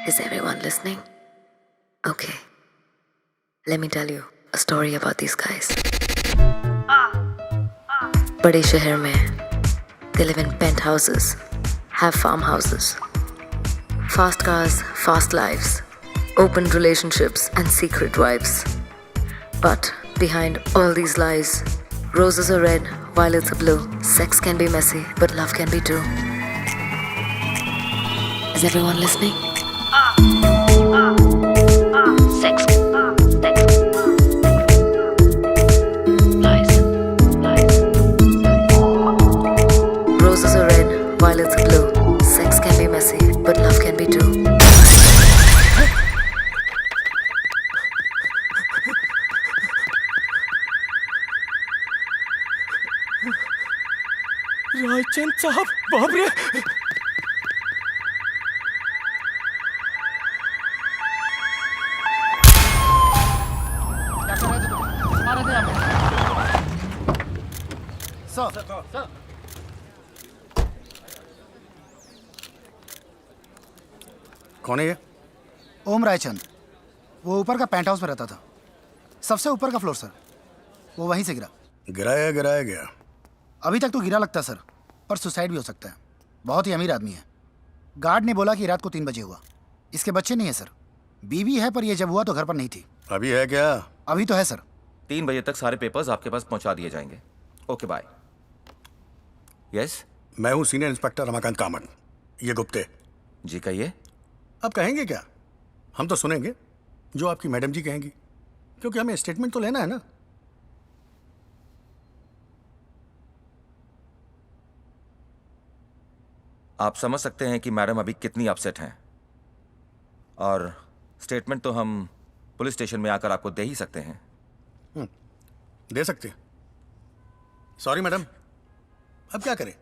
Is everyone listening? Okay. Let me tell you a story about these guys. बड़े शहर में they live in penthouses, have farmhouses, fast cars, fast lives, open relationships and secret wives. But behind all these lies, roses are red, violets are blue. Sex can be messy, but love can be too. Is everyone listening? Sex. Lies. Roses are red, violets are blue. Sex can be messy, but love can be too. Raichand साहब, बाप रे! Sir कौन है ये? ओम रायचंद, वो ऊपर का paint house में रहता था, सबसे ऊपर का फ्लोर सर। वो वहीं से गिरा। गिराया गया। अभी तक तो गिरा लगता सर, पर सुसाइड भी हो सकता है। बहुत ही अमीर आदमी है। गार्ड ने बोला कि रात को 3 बजे हुआ। इसके बच्चे नहीं है सर, बीवी है, पर ये जब हुआ तो घर पर नहीं थी। अभी है क्या? अभी तो है सर। 3 बजे तक सारे पेपर्स आपके पास पहुंचा दिए जाएंगे। Okay bye. यस मैं हूँ सीनियर इंस्पेक्टर रमाकांत कामत। ये गुप्ते। जी कहिए। अब कहेंगे क्या? हम तो सुनेंगे जो आपकी मैडम जी कहेंगी, क्योंकि हमें स्टेटमेंट तो लेना है ना। आप समझ सकते हैं कि मैडम अभी कितनी अपसेट हैं, और स्टेटमेंट तो हम पुलिस स्टेशन में आकर आपको दे ही सकते हैं। दे सकते। सॉरी मैडम, अब क्या करें?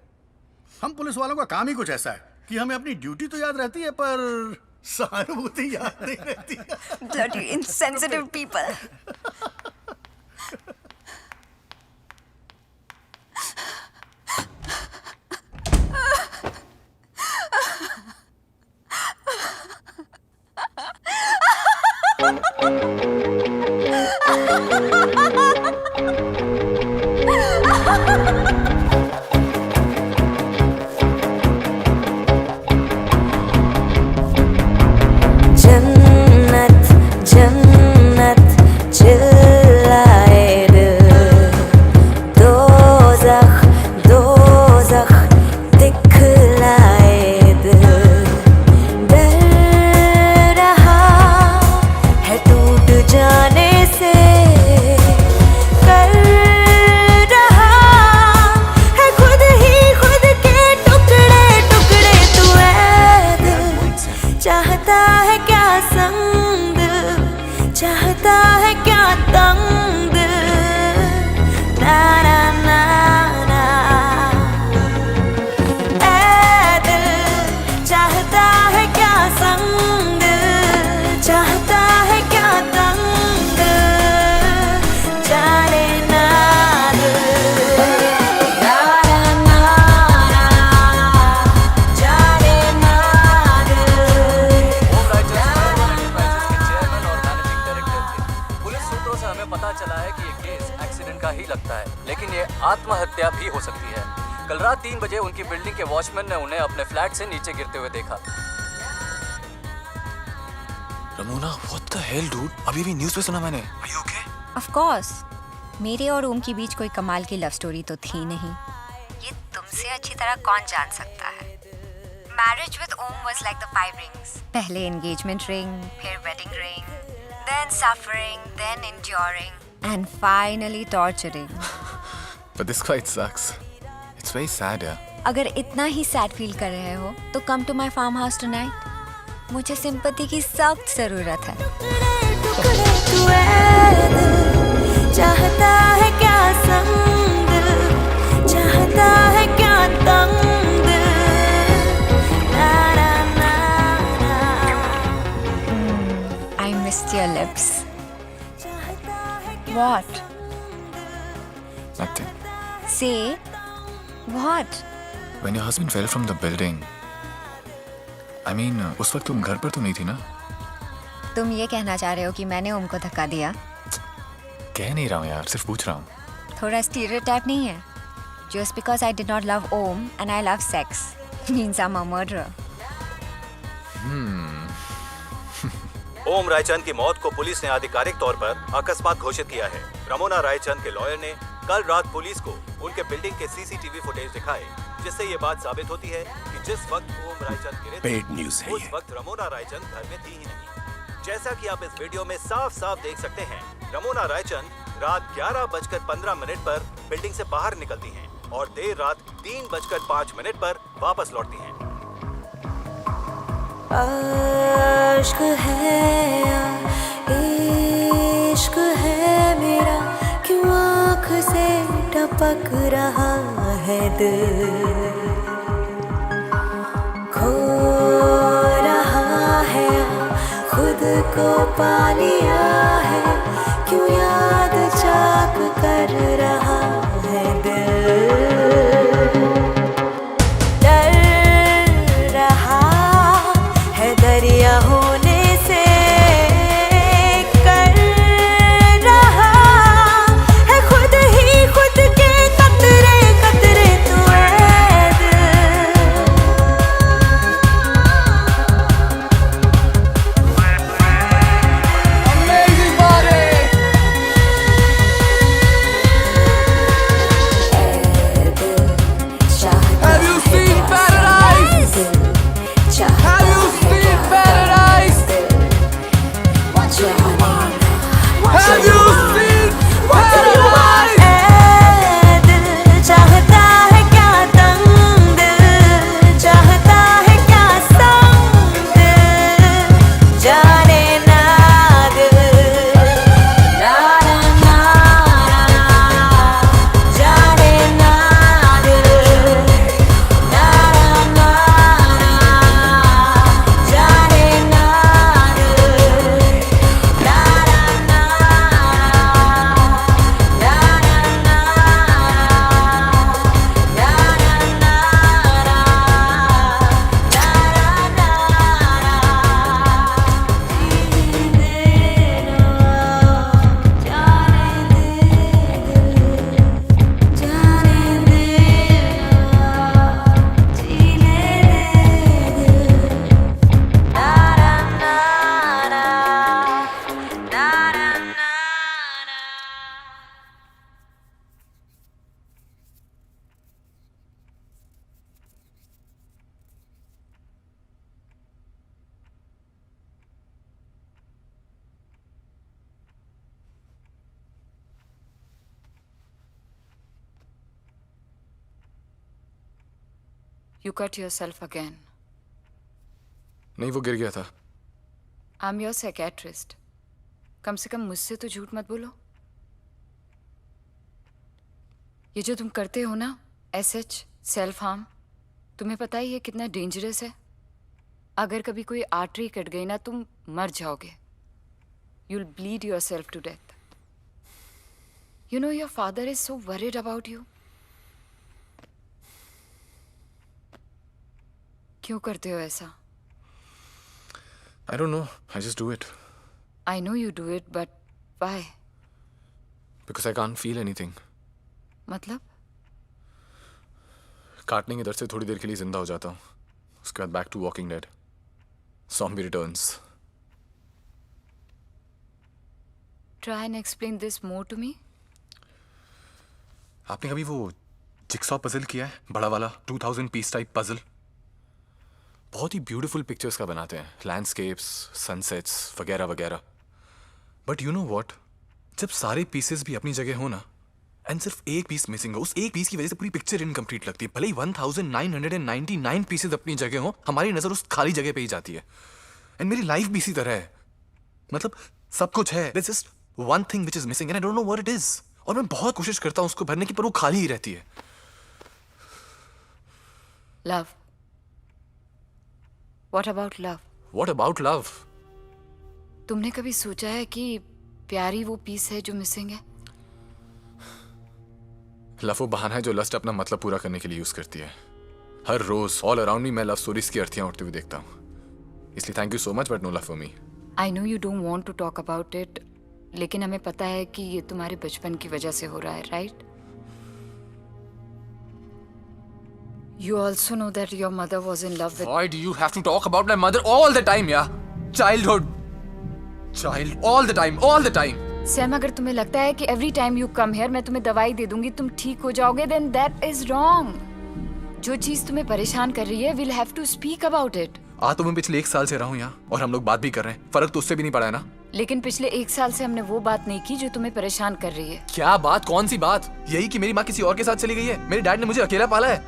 हम पुलिस वालों का काम ही कुछ ऐसा है कि हमें अपनी ड्यूटी तो याद रहती है, पर सहानुभूति याद नहीं रहती। Bloody insensitive people. जन्नत जन्नत चिल्लाए दिल, दोज़ख दोज़ख दिखलाए दिल। डर रहा है टूट जाने से, कर रहा है खुद ही खुद के टुकड़े टुकड़े। तू ऐ दिल, चाहता है क्या संग, चाहता है क्या तंग। ना ना ना ना, ऐ दिल, चाहता है क्या संग, चाहता है क्या तंग। जाने ना दिल, ना ना ना ना, जाने ना दिल। पुलिस सूत्रों से हमें पता चला है कि ये केस एक्सीडेंट का ही लगता है, लेकिन ये आत्महत्या भी हो सकती है। कल रात 3 बजे उनकी बिल्डिंग के वॉचमैन ने उन्हें अपने फ्लैट से नीचे गिरते हुए देखा। Ramona, what the hell, dude? अभी भी न्यूज़ पे सुना मैंने। Are you okay? Of course. मेरे और ओम के बीच कोई कमाल की लव स्टोरी तो थी नहीं। ये तुमसे अच्छी तरह कौन जान सकता है। Marriage with Om was like the 5 rings. पहले engagement ring, फिर wedding ring, then suffering, then enduring, and finally torturing. But this quite sucks. It's very sad, yeah. अगर इतना ही सैड फील कर रहे हो तो come to my farm house tonight. मुझे sympathy की सख्त जरूरत है। तू ऐ दिल, चाहता है क्या संग, चाहता है क्या तंग। ना ना ना ना, I missed your lips. What? Nothing. Say what? When your husband fell from the building, I mean, उस वक्त तुम घर पर तो नहीं थी ना? तुम ये कहना चाह रहे हो कि मैंने ओम को धक्का दिया? कह नहीं रहा हूँ यार, सिर्फ पूछ रहा हूँ. थोड़ा स्टीरियोटाइप नहीं है? Just because I did not love Om and I love sex means I'm a murderer. ओम रायचंद की मौत को पुलिस ने आधिकारिक तौर पर अकस्मात घोषित किया है. रमोना रायचंद के लॉयर ने कल रात पुलिस को उनके बिल्डिंग के सीसीटीवी फुटेज दिखाए, जिससे ये बात साबित होती है कि जिस वक्त ओम रायचंद गिरे थे, उस वक्त रमोना रायचंद घर में थी ही नहीं. जैसा कि आप इस वीडियो में साफ साफ देख सकते हैं, रमोना रायचंद रात 11:15 पर बिल्डिंग से बाहर निकलती हैं और देर रात 3:05 पर वापस लौटती हैं. आश्क है या इश्क है मेरा, क्यों आँख से टपक रहा है दिल, खो रहा है या खुद को पा लिया है, क्यों याद चाक कर रहा है दिल, डर रहा है दरिया होने से, कर रहा है खुद ही खुद के कतरे कतरे तू है दिल. Have you seen paradise? Have you seen paradise? Have you seen paradise? दिल चाहता है क्या तंग, दिल चाहता है क्या संग, दिल जाने ना दिल, ना ना ना जाने ना दिल, ना ना जाने ना दिल, ना ना You cut yourself again. नहीं, वो गिर गया था. I'm your psychiatrist. कम से कम मुझसे तो झूठ मत बोलो. ये जो तुम करते हो ना, SH सेल्फ हार्म, तुम्हें पता ही है कितना डेंजरस है. अगर कभी कोई आर्टरी कट गई ना, तुम मर जाओगे. You'll bleed yourself to death. You know your father is so worried about you. क्यों करते हो ऐसा? I don't know. I just do it. I know you do it, but why? Because I can't feel anything. मतलब? काटने की दर्द से थोड़ी देर के लिए जिंदा हो जाता हूँ. उसके बाद back to Walking Dead. Zombie returns. Try and explain this more to me. आपने कभी वो जिक्सॉ पजल किया है? बड़ा वाला 2000 पीस टाइप पजल. बहुत ही ब्यूटीफुल पिक्चर्स का बनाते हैं, लैंडस्केप्स, सनसेट्स वगैरह वगैरह. बट यू नो व्हाट, जब सारे पीसेस भी अपनी जगह हो ना, एंड सिर्फ एक पीस मिसिंग हो, उस एक पीस की वजह से पूरी पिक्चर इनकम्प्लीट लगती है. भले ही 1999 पीसेस अपनी जगह हो, हमारी नजर उस खाली जगह पे ही जाती है. एंड मेरी लाइफ भी इसी तरह है. मतलब सब कुछ है, there's just one thing which is missing and I don't know what it is. और मैं बहुत कोशिश करता हूँ उसको भरने की, पर वो खाली ही रहती है. Love. What about love? What about love? तुमने कभी सोचा है कि प्यारी वो पीस है जो मिसिंग है? लव वो बहाना है जो लस्ट अपना मतलब पूरा करने के लिए यूज करती है. हर रोज ऑल अराउंड मी मैं लव स्टोरीज की अर्थियां उठते हुए देखता हूँ. इसलिए thank you so much but no love for me. I know you don't want to talk about it, लेकिन हमें पता है कि ये तुम्हारे बचपन की वजह से हो रहा है, right? You also know that your mother was in love with... Why do you have to talk about my mother all the time, yeah? Childhood. All the time. Sam, अगर तुम्हें लगता है कि every time you come here मैं तुम्हें दवाई दे दूंगी, तुम ठीक हो जाओगे, then that is wrong. जो चीज तुम्हें परेशान कर रही है, we'll have to speak about it. तो मैं पिछले 1 साल से रहा हूँ यहाँ और हम लोग बात भी कर रहे हैं, फर्क तो उससे भी नहीं पड़ा है ना। लेकिन पिछले 1 साल से हमने वो बात नहीं की जो तुम्हें परेशान कर रही है। क्या बात? कौन सी बात? यही कि मेरी माँ किसी और के साथ चली गई है, मेरे डैड ने मुझे अकेला पाला है।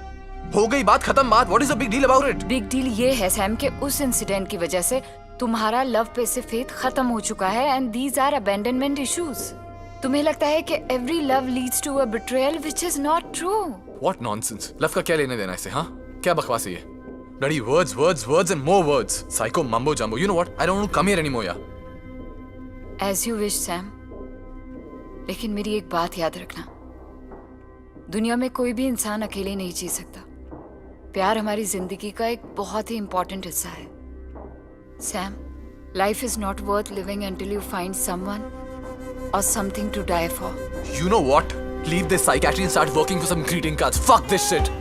हो गई बात, खत्म बात। What is the big deal about it? Big deal ये है सैम कि उस इंसिडेंट की वजह से तुम्हारा लव पे से फेथ खत्म हो चुका है and these are abandonment issues. तुम्हें लगता है कि every love leads to a betrayal which is not true. What nonsense? Love का क्या लेने देना इससे? हाँ, क्या बकवास है ये? Bloody words and more words. Psycho mumbo jumbo. You know what? I don't want to come here anymore, yeah. As you wish, Sam. लेकिन मेरी एक बात याद रखना, दुनिया में कोई भी इंसान अकेले नहीं जी सकता। प्यार हमारी जिंदगी का एक बहुत ही इंपॉर्टेंट हिस्सा है। Sam, life is not worth living until you find someone or something to die for. You know what? Leave this psychiatry and start working for some greeting cards. Fuck this shit.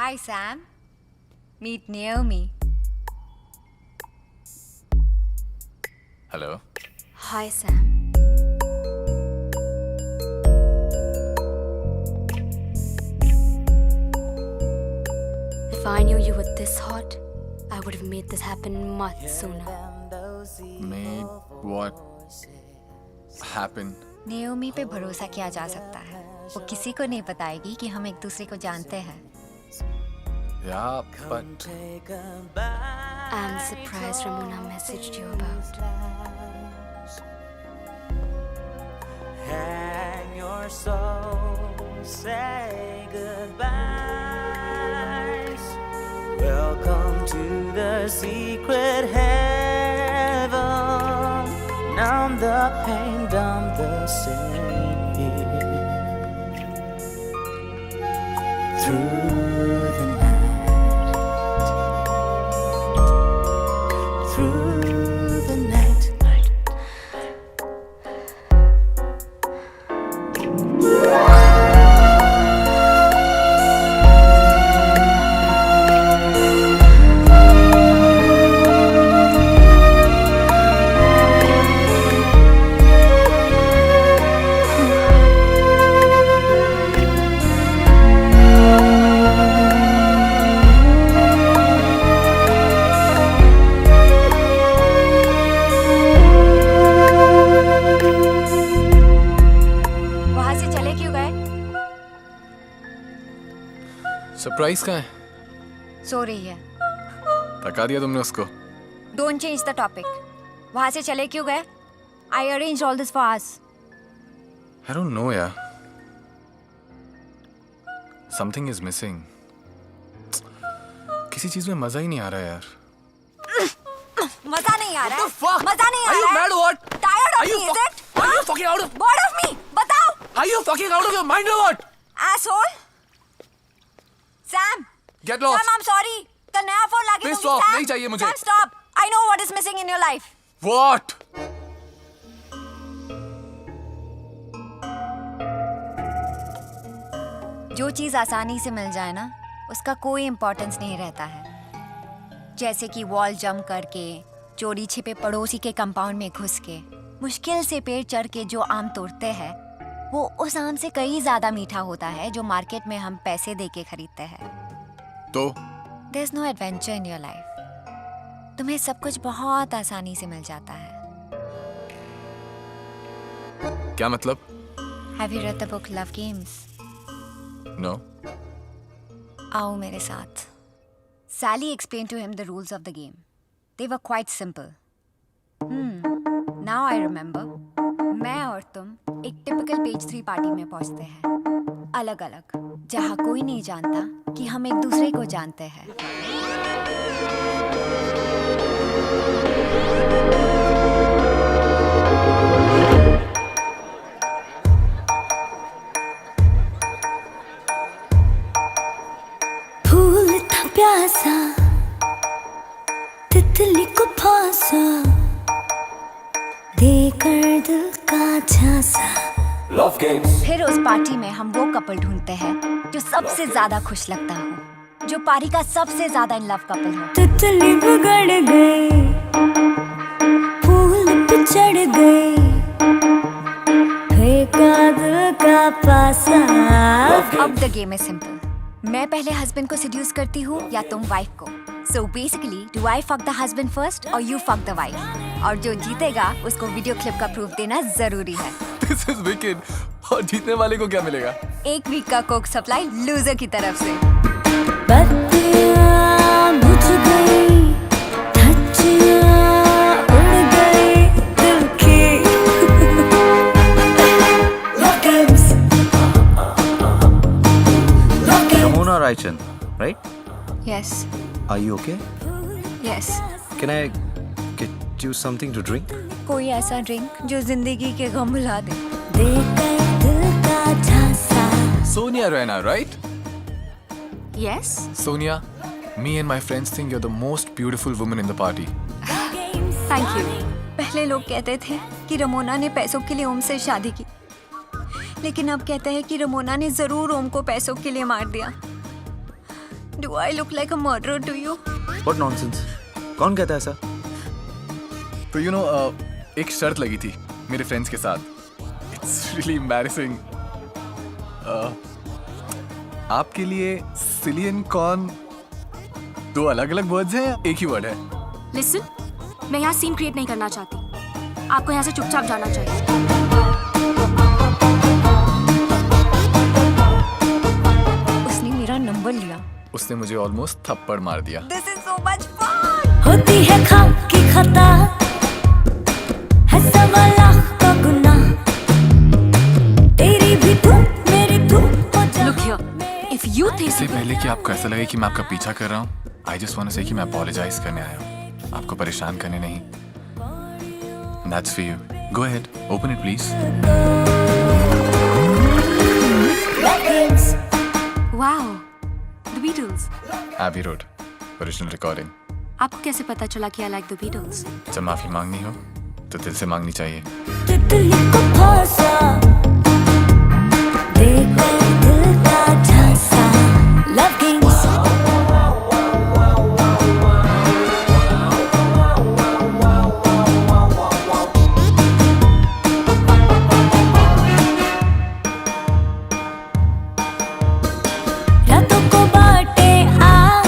Hi, Sam. Meet Naomi. Hello. Hi, Sam. If I knew you were this hot, I would have made this happen much sooner. Made what happen? Naomi पे भरोसा किया जा सकता है। वो किसी को नहीं बताएगी कि हम एक दूसरे को जानते हैं। Yeah, but I'm the surprise Ramona messaged you about. Hang your soul, say goodbyes. Welcome to the secret heaven. Numb the pain, dumb the sin here. Through the night. Surprise कहाँ है? सो रही है। थका दिया तुमने उसको? Don't change the topic. वहां से चले क्यों गए? I arranged all this for us. I don't know, यार. Something is missing. किसी चीज में मजा ही नहीं आ रहा यार। मजा नहीं आ रहा है? fuck? मजा नहीं आ Are you रहा है? mad or what? Tired of Are you me, is it? Are you fucking out of? Bored of me? बताओ। Are you fucking out of your mind or what? Asshole. Sam. Get lost. Sam, I'm sorry. कल नया phone लाके Piss दूंगी, off, Sam. नहीं चाहिए मुझे। Sam, stop. I know what is missing in your life. What? जो चीज आसानी से मिल जाए ना, उसका कोई इम्पोर्टेंस नहीं रहता है। जैसे कि वॉल जंप करके, चोरी छिपे पड़ोसी के कंपाउंड में घुस के, मुश्किल से पेड़ चढ़ के जो आम तोड़ते हैं, वो उस आम से कई ज्यादा मीठा होता है जो मार्केट में हम पैसे दे के खरीदते हैं। तो There's no adventure in your life. तुम्हें सब कुछ बहुत आसानी से मिल जाता है। क्या मतलब? Have you read the book Love Games? No. आओ मेरे साथ। Sally explained to him the rules of the game. They were quite simple. Now I remember. मैं और तुम एक टिपिकल पेज 3 पार्टी में पहुंचते हैं, अलग अलग, जहाँ कोई नहीं जानता कि हम एक दूसरे को जानते हैं। फूल था प्यासा, तितली को फांसा, देकर दिल का झांसा। फिर उस पार्टी में हम वो कपल ढूंढते हैं जो सबसे ज्यादा खुश लगता हो, जो पारी का सबसे ज्यादा इन लव कपल हो। तितली बिगड़ गई, फूल पे चढ़ गई, फेंका दिल का पासा। अब द गेम इज सिंपल। मैं पहले हस्बैंड को सेड्यूस करती हूँ या तुम वाइफ को। So basically do I fuck the husband first और यू फक द वाइफ, और जो जीतेगा उसको वीडियो क्लिप का प्रूफ देना जरूरी है। This is wicked. और जीतने वाले को क्या मिलेगा? 1 वीक का कोक सप्लाई लूजर की तरफ से। बत्तियां बुझ गई, धज्जियां उड़ गई दिल की। Love games. Love games. Ramona Raichan, right? Yes, Are you okay? yes. Can I get you something to drink? कोई ऐसा ड्रिंक जो जिंदगी के गम भुला दे। देकर दिल का झांसा। Sonia Raina, right? Yes. Sonia, me and my friends think you're the most beautiful woman in the party. Thank you. पहले लोग कहते थे कि रमोना ने पैसों के लिए ओम से शादी की, लेकिन अब कहते हैं कि रमोना ने जरूर ओम को पैसों के लिए मार दिया। Do I look like a murderer to you? What nonsense? कौन कहता है ऐसा? तो you know, एक शर्त लगी थी मेरे फ्रेंड्स के साथ। It's really embarrassing. आपके लिए सिलियन कॉर्न 2 अलग-अलग वर्ड्स हैं या एक ही वर्ड है? लिसन, मैं यहाँ सीन क्रिएट नहीं करना चाहती। आपको यहाँ से चुपचाप जाना चाहिए। उसने मेरा नंबर लिया। उसने मुझे ऑलमोस्ट थप्पड़ मार दिया। This is so much fun. होती है खाकी खता, है सवा लाख का गुनाह, तेरी भी तू मेरी तू हो जा। Look here, if you think इससे पहले कि आपको ऐसा लगे कि मैं आपका पीछा कर रहा हूँ, I just want to say कि मैं अपोलोजाइज करने आया हूँ, आपको परेशान करने नहीं। That's for you. Go ahead, open it please. wow, the Beatles. Abbey Road, original recording. आपको कैसे पता चला कि I like the Beatles? जब माफी मांगनी हो तो दिल से मांगनी चाहिए। तितली को फांसा, देकर दिल का झांसा। Love games. रातों को बांटे आ,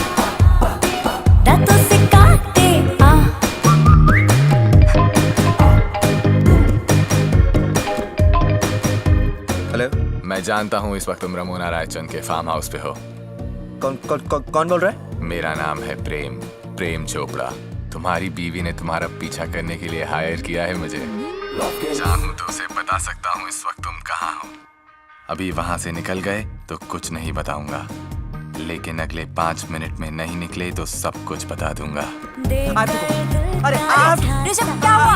रातों से काटे आ। हेलो, मैं जानता हूँ इस वक्त तुम रमोना रायचंद के फार्म हाउस पे हो। कौन बोल रहा है? मेरा नाम है प्रेम चोपड़ा। तुम्हारी बीवी ने तुम्हारा पीछा करने के लिए हायर किया है मुझे। चाहूँ तो उसे बता सकता हूँ इस वक्त तुम कहाँ हो। अभी वहां से निकल गए तो कुछ नहीं बताऊंगा, लेकिन अगले 5 मिनट में नहीं निकले तो सब कुछ बता दूंगा। अरे आग! ऋषभ, क्या हुआ?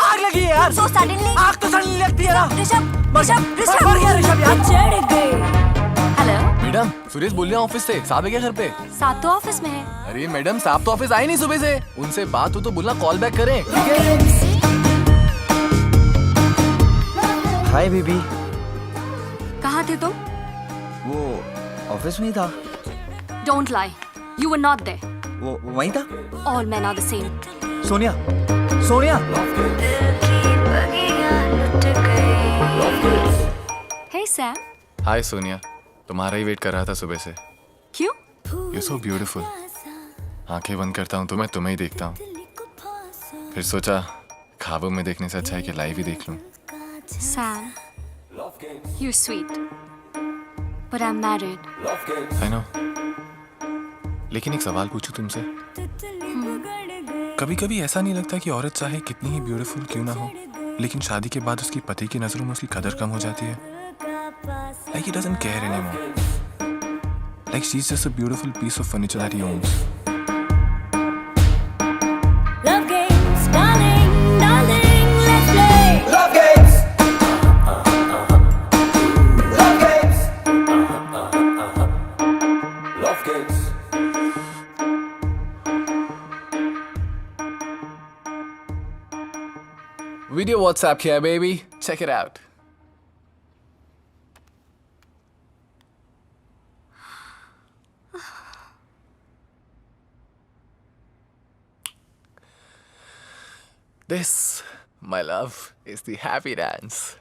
आग लगी है यार! So suddenly? आग तो सडनली लगती है ना! ऋषभ, मर गया ऋषभ यार! चढ़ गए। हेलो, मैडम, सुरेश बोल रहे हैं ऑफिस से। साहब है क्या घर पे? साथ तो ऑफिस में है। अरे मैडम, साहब तो ऑफिस आए नहीं सुबह से। उनसे बात हो तो बोलना कॉल बैक करें, ठीक है? Hi baby. कहाँ थे तुम? वो ऑफिस में ही था। Don't lie, you were not there. वो वहीं था। All men are the same. Sonia, Sonia. Sam. Hi Sonia, तुम्हारा ही वेट कर रहा था सुबह से। क्यों? You're so beautiful. आंखें बंद करता हूँ तो मैं तुम्हें ही देखता हूँ। फिर सोचा ख्वाबों में देखने से अच्छा है कि लाइव ही देख लूँ। Sam, you're sweet, but I'm married. I know. लेकिन एक सवाल पूछूं तुमसे? कभी कभी ऐसा नहीं लगता कि औरत चाहे कितनी ही ब्यूटीफुल क्यों ना हो, लेकिन शादी के बाद उसकी पति की नजरों में उसकी कदर कम हो जाती है? Like he doesn't care anymore. Like she's just a beautiful piece of furniture that he owns. Love games, darling, darling, let's play. Love games. Love games. Love games. Video WhatsApp here, baby. Check it out. This, my love, is the happy dance.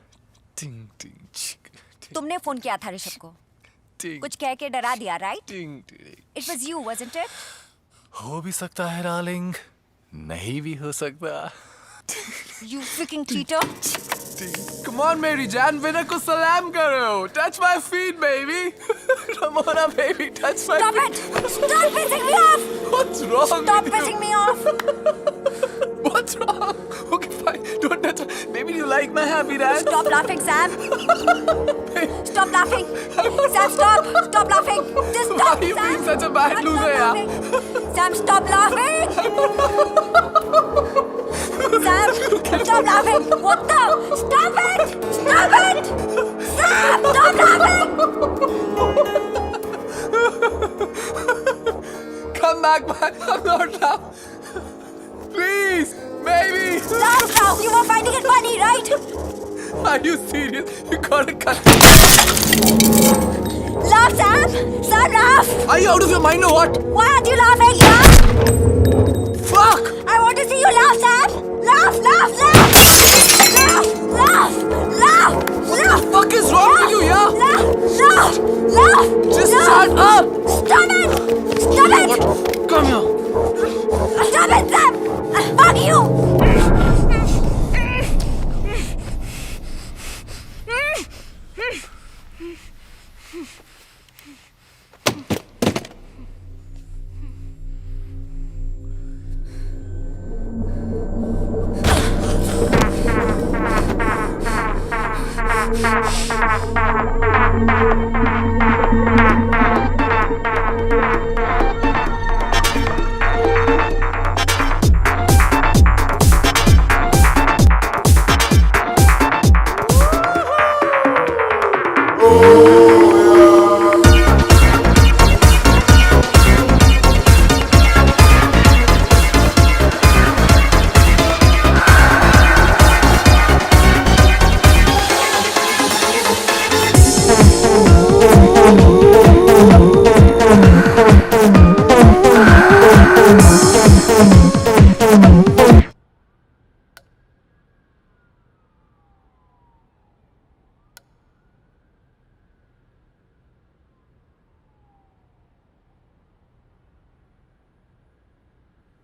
Ding, ding, chick, ding, तुमने phone किया था ऋषभ को, ding, कुछ कह के डरा दिया, right? ding, ding. It was you, wasn't it? हो भी सकता है डार्लिंग, नहीं भी हो सकता। You freaking cheater! Come on मेरी जान, विनर को सलाम करो। Touch my feet, baby. Ramona, baby, touch my Stop feet. it! Stop pissing me off! What's wrong Stop with pissing me off! you? What's wrong? Okay, fine. Don't touch her. Baby, do you like my happy dance? Stop laughing, Sam! Stop laughing! Sam, stop! Stop laughing! Just Why stop, are you Sam! being such a bad Stop loser, yaar? laughing. Sam, stop laughing! Sam, stop laughing! What the? Stop it! Stop it! Sam, stop laughing! Come back, man. I'm not now. Please, baby. Stop now! You were finding it funny, right? Are you serious? You gotta cut. Laugh, Sam! Sam, laugh! Are you out of your mind or what? Why aren't you laughing? Laugh! Fuck! I want to see you laugh, Sam! Laugh, laugh, laugh! Laugh, laugh, laugh, What laugh! the fuck is wrong with you, yeah? Laugh, laugh, laugh! Just laugh. shut up! Stop it! Stop it! Come here. Stop it, Sam! Fuck you!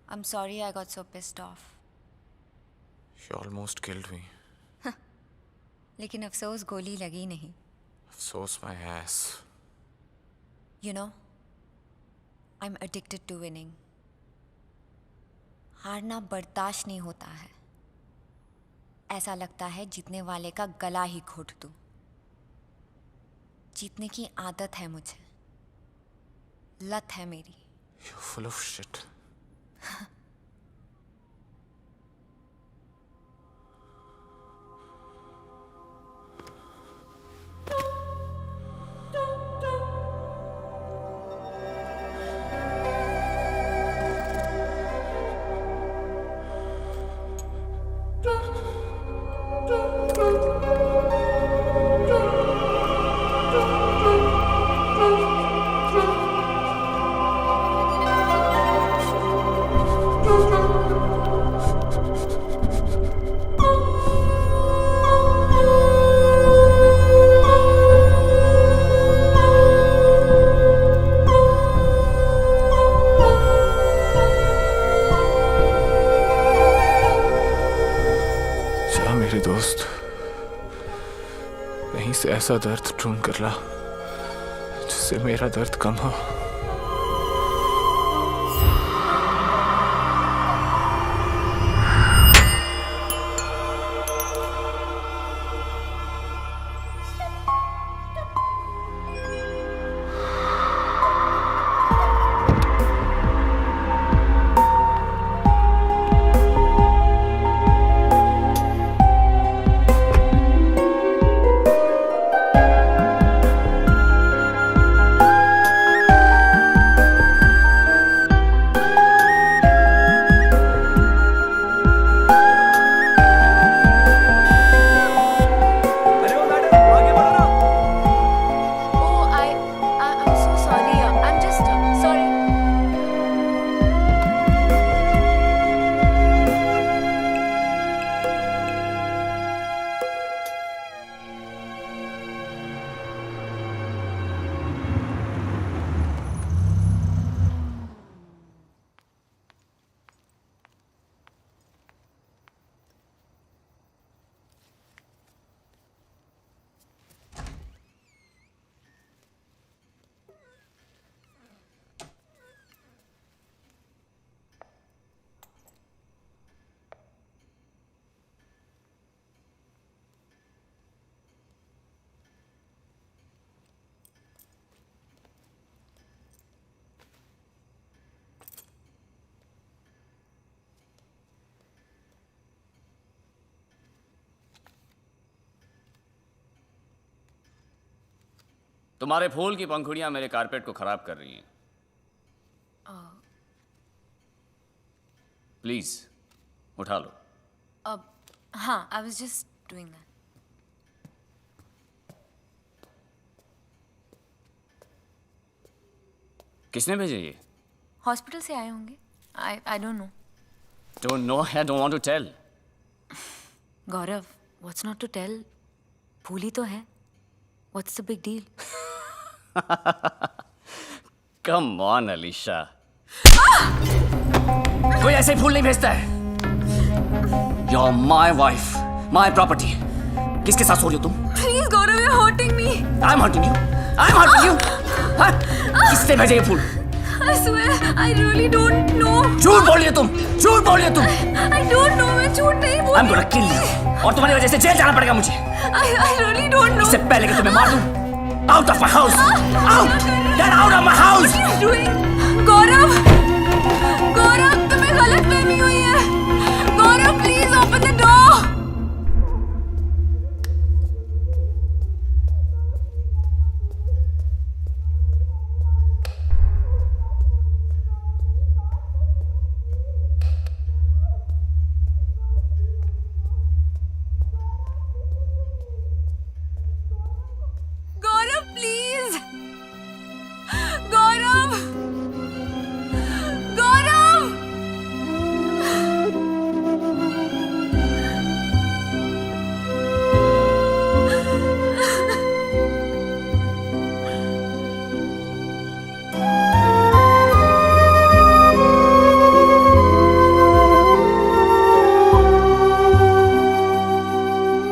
I'm sorry I got so pissed off. You almost killed me. लेकिन अफसोस गोली लगी नहीं. Afsos my ass. You know, I'm addicted to winning. हारना बर्दाश्त नहीं होता है. ऐसा लगता है जीतने वाले का गला ही घोट दूं. जीतने की आदत है मुझे. लत है मेरी. You're full of shit. से ऐसा दर्द ढूंढ कर ला जिससे मेरा दर्द कम हो। तुम्हारे फूल की पंखुड़ियां मेरे कारपेट को खराब कर रही हैं। प्लीज उठा लो। हाँ, I was just doing that. किसने भेजे ये? हॉस्पिटल से आए होंगे। I don't know. Don't know, I don't want to tell. Gaurav, what's not to tell? फूल ही तो है। What's the big deal? Come on, Alisha. कोई ऐसे फूल नहीं भेजता है। You're my wife, my property. किसके साथ सो रही हो तुम? Please, Gaurav, you're hurting me. I'm hurting you. I'm hurting you. हाँ? किसने भेजे ये फूल? I swear, I really don't know. झूठ बोल रही हो तुम। झूठ बोल रही हो तुम। I don't know. मैं झूठ नहीं बोल। I'm gonna kill you. और तुम्हारी वजह से जेल जाना पड़ेगा मुझे। I really don't know. इससे पहले कि तुम्हें मार दूं। Out of my house. Out. Get out of my house. What are you doing? गौरव, गौरव, तुम्हें गलतफहमी हुई है। गौरव, please open the door. Gaurav, please. Gaurav, Gaurav.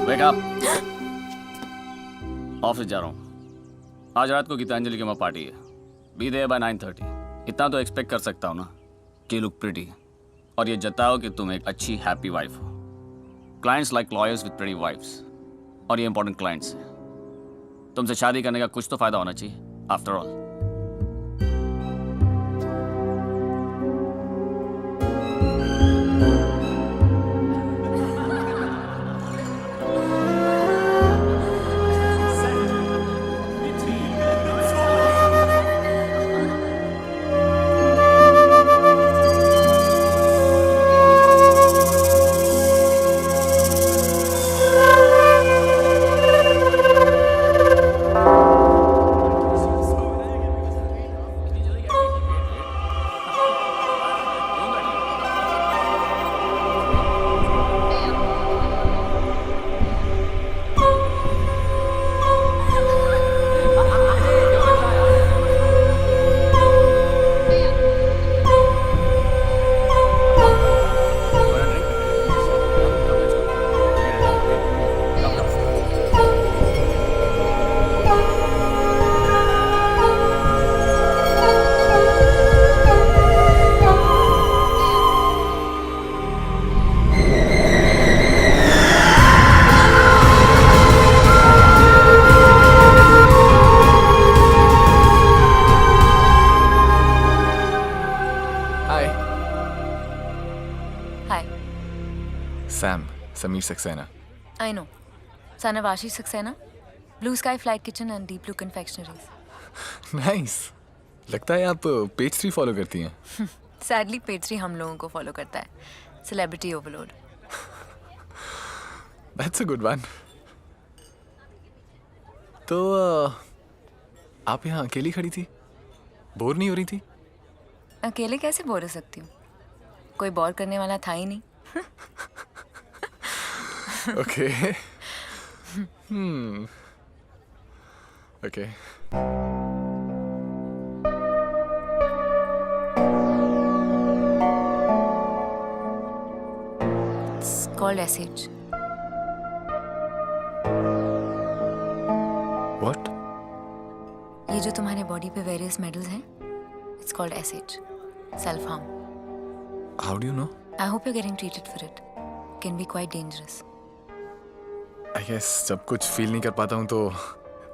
Wake up. Office जा रहा हूँ। आज रात को गीतांजलि के वहाँ पार्टी है। Be there by 9:30। इतना तो एक्सपेक्ट कर सकता हूँ ना कि लुक प्रिटी और ये जताओ कि तुम एक अच्छी हैप्पी वाइफ हो। Clients like lawyers with pretty wives और ये इंपॉर्टेंट क्लाइंट्स हैं। तुमसे शादी करने का कुछ तो फायदा होना चाहिए after all. Hi. Sam, Sameer Saxena. I know. Son of Ashish Saxena. Blue Sky Flight Kitchen and Deep Blue Confectionaries. Nice. लगता है आप पेज 3 फॉलो करती हैं. Sadly, Page 3 हम लोगों को फॉलो करता है. Celebrity overload. That's a good one. तो आप यहाँ अकेली खड़ी थी? बोर नहीं हो रही थी? अकेले कैसे बोर हो सकती हूँ? कोई बोर करने वाला था ही नहीं. Okay. Okay. It's called SH. What? ये जो तुम्हारे बॉडी पे वेरियस मेडल्स हैं, it's called SH. Self harm. How do you know? I hope you're getting treated for it. Can be quite dangerous. I guess जब कुछ feel नहीं कर पाता हूँ तो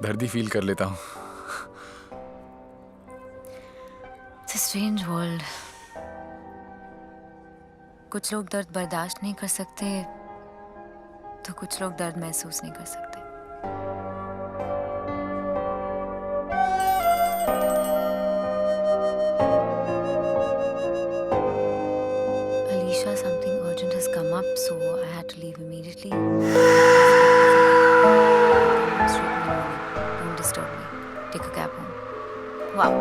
दर्द ही फील कर लेता हूँ. It's a strange world. कुछ लोग दर्द बर्दाश्त नहीं कर सकते, तो कुछ लोग दर्द महसूस नहीं कर सकते. Alicia, something urgent has come up, so I had to leave immediately. Don't disturb me. Take a cab home. Wow.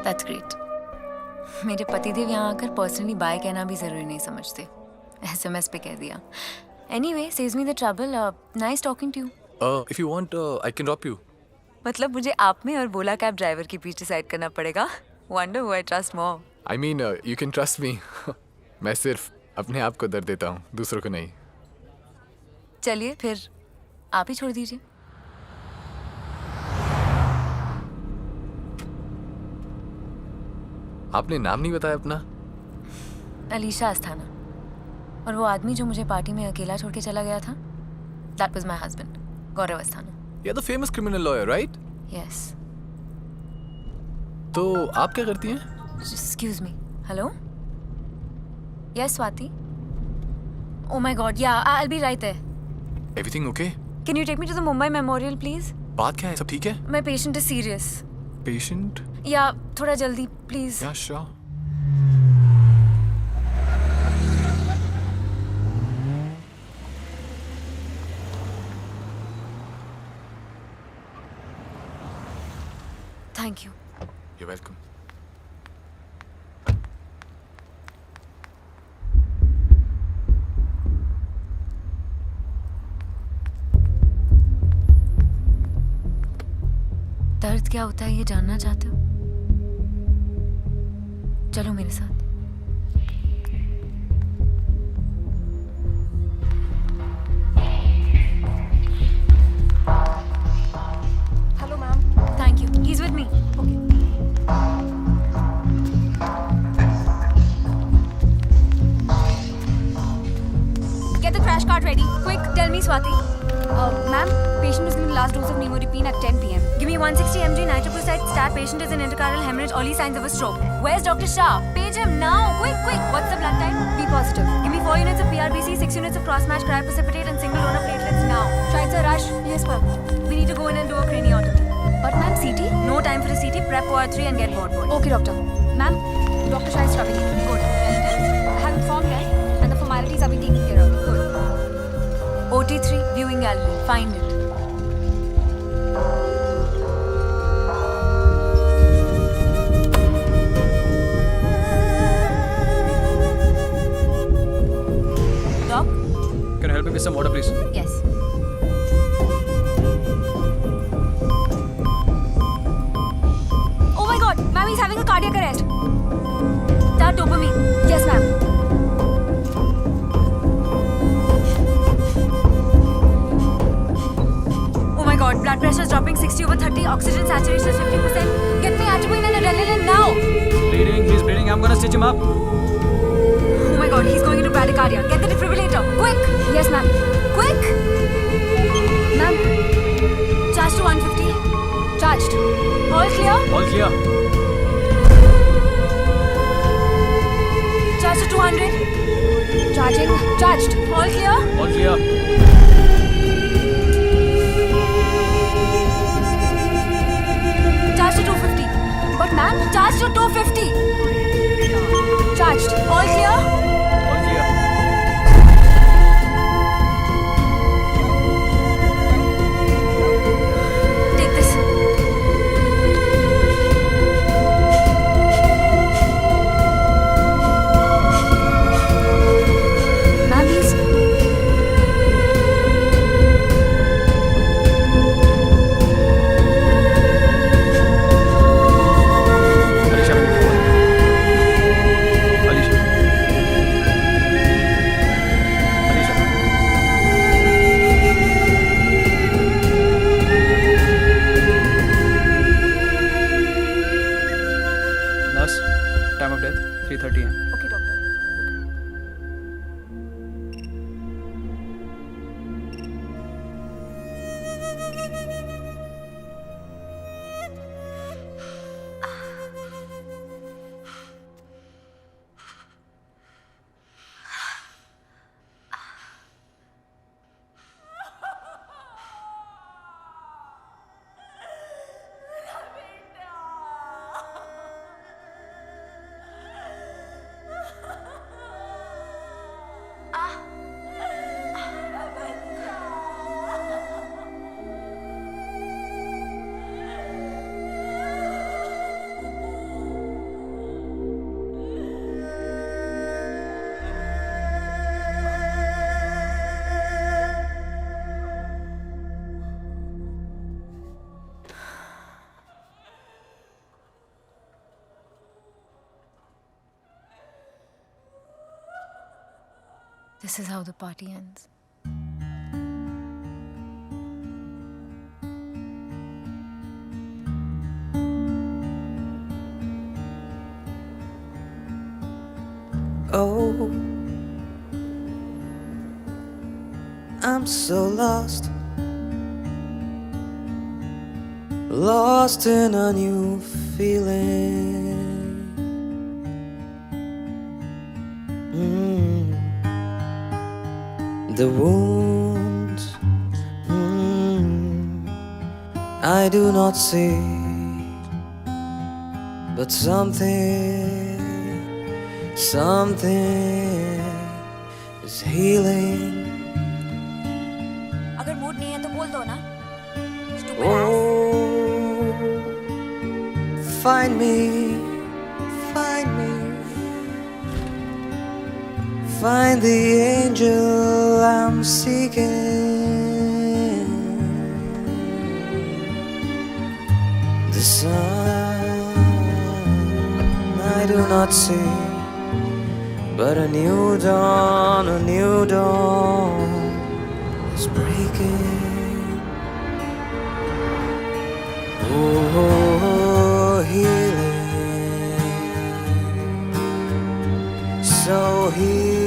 That's great. मेरे पतिदेव यहाँ आकर पर्सनली बाय कहना भी जरूरी नहीं समझते. SMS पे कह दिया. Anyway, saves me the trouble. Nice talking to you. If you want, I can drop you. मतलब मुझे आप में और बोला कैब ड्राइवर के बीच डिसाइड करना पड़ेगा. Wonder who I trust more. I mean, you can trust me. मैं सिर्फ अपने आप को दर्द देता हूँ, दूसरों को नहीं. चलिए फिर आप ही छोड़ दीजिए. आपने नाम नहीं बताया अपना? अलीशा अस्थाना. और वो आदमी जो मुझे पार्टी में अकेला छोड़ के चला गया था, that was my husband, Gaurav Asthana. You're the famous criminal lawyer, right? Yes. तो आप क्या करती हैं? Excuse me. Hello? Yes, Swati. Oh my God, yeah, I'll be right there. Everything okay? Can you take me to the Mumbai Memorial, please? बात क्या है? सब ठीक है? My patient is serious. Patient? Yeah, थोड़ा जल्दी, please. Yeah, sure. Thank you. You're welcome. दर्द क्या होता है ये जानना चाहते हो? चलो मेरे साथ. Hello ma'am. Thank you. He's with me. Get the crash cart ready. Quick, tell me, Swati. Ma'am, patient is given the last dose of Nimodipine at 10 p.m. Give me 160 mg nitroprusside stat. Patient is in intercurrent hemorrhage. Early signs of a stroke. Where's Dr. Shah? Page him now. Quick, quick. What's the blood type? B positive. Give me 4 units of PRBC, 6 units of cross-match cryoprecipitate and single donor platelets now. Try to rush. Yes, ma'am. We need to go in and do a craniotomy. But ma'am, CT? No time for a CT. Prep OR3 and get board. Okay, doctor. Ma'am, Dr. Shah is scrubbing it. Good. I have informed them and the formalities are being taken care of. Good. OT3 viewing gallery. Find it. Doc? Can you help me with some water, please? Yes. Oh my God, ma'am, he's having a cardiac arrest. Start dopamine. Yes, ma'am. Oh my God, blood pressure is dropping 60/30, oxygen saturation is 50%. Get me atropine and adrenaline now. He's bleeding. I'm gonna stitch him up. Oh my God, he's going into bradycardia. Get the defibrillator. Quick. Yes, ma'am. Quick. Ma'am, Charge to 150. charged. All clear? All clear. Charge to 200. Charging. Charged. All clear? All clear. Charged to 250. But ma'am, charged to 250. Charged. All clear? All clear. Take this. Ma'am, please. Alisha, Alisha. Alisha. Nurse, time of death 3:30 am. Okay, doctor. This is how the party ends. Oh, I'm so lost, lost in a new feeling. The wounds I do not see, but something is healing. अगर mood नहीं है तो बोल दो ना. Oh, find me, find the angel I'm seeking. The sun I do not see, but a new dawn is breaking. Oh, healing, so healing.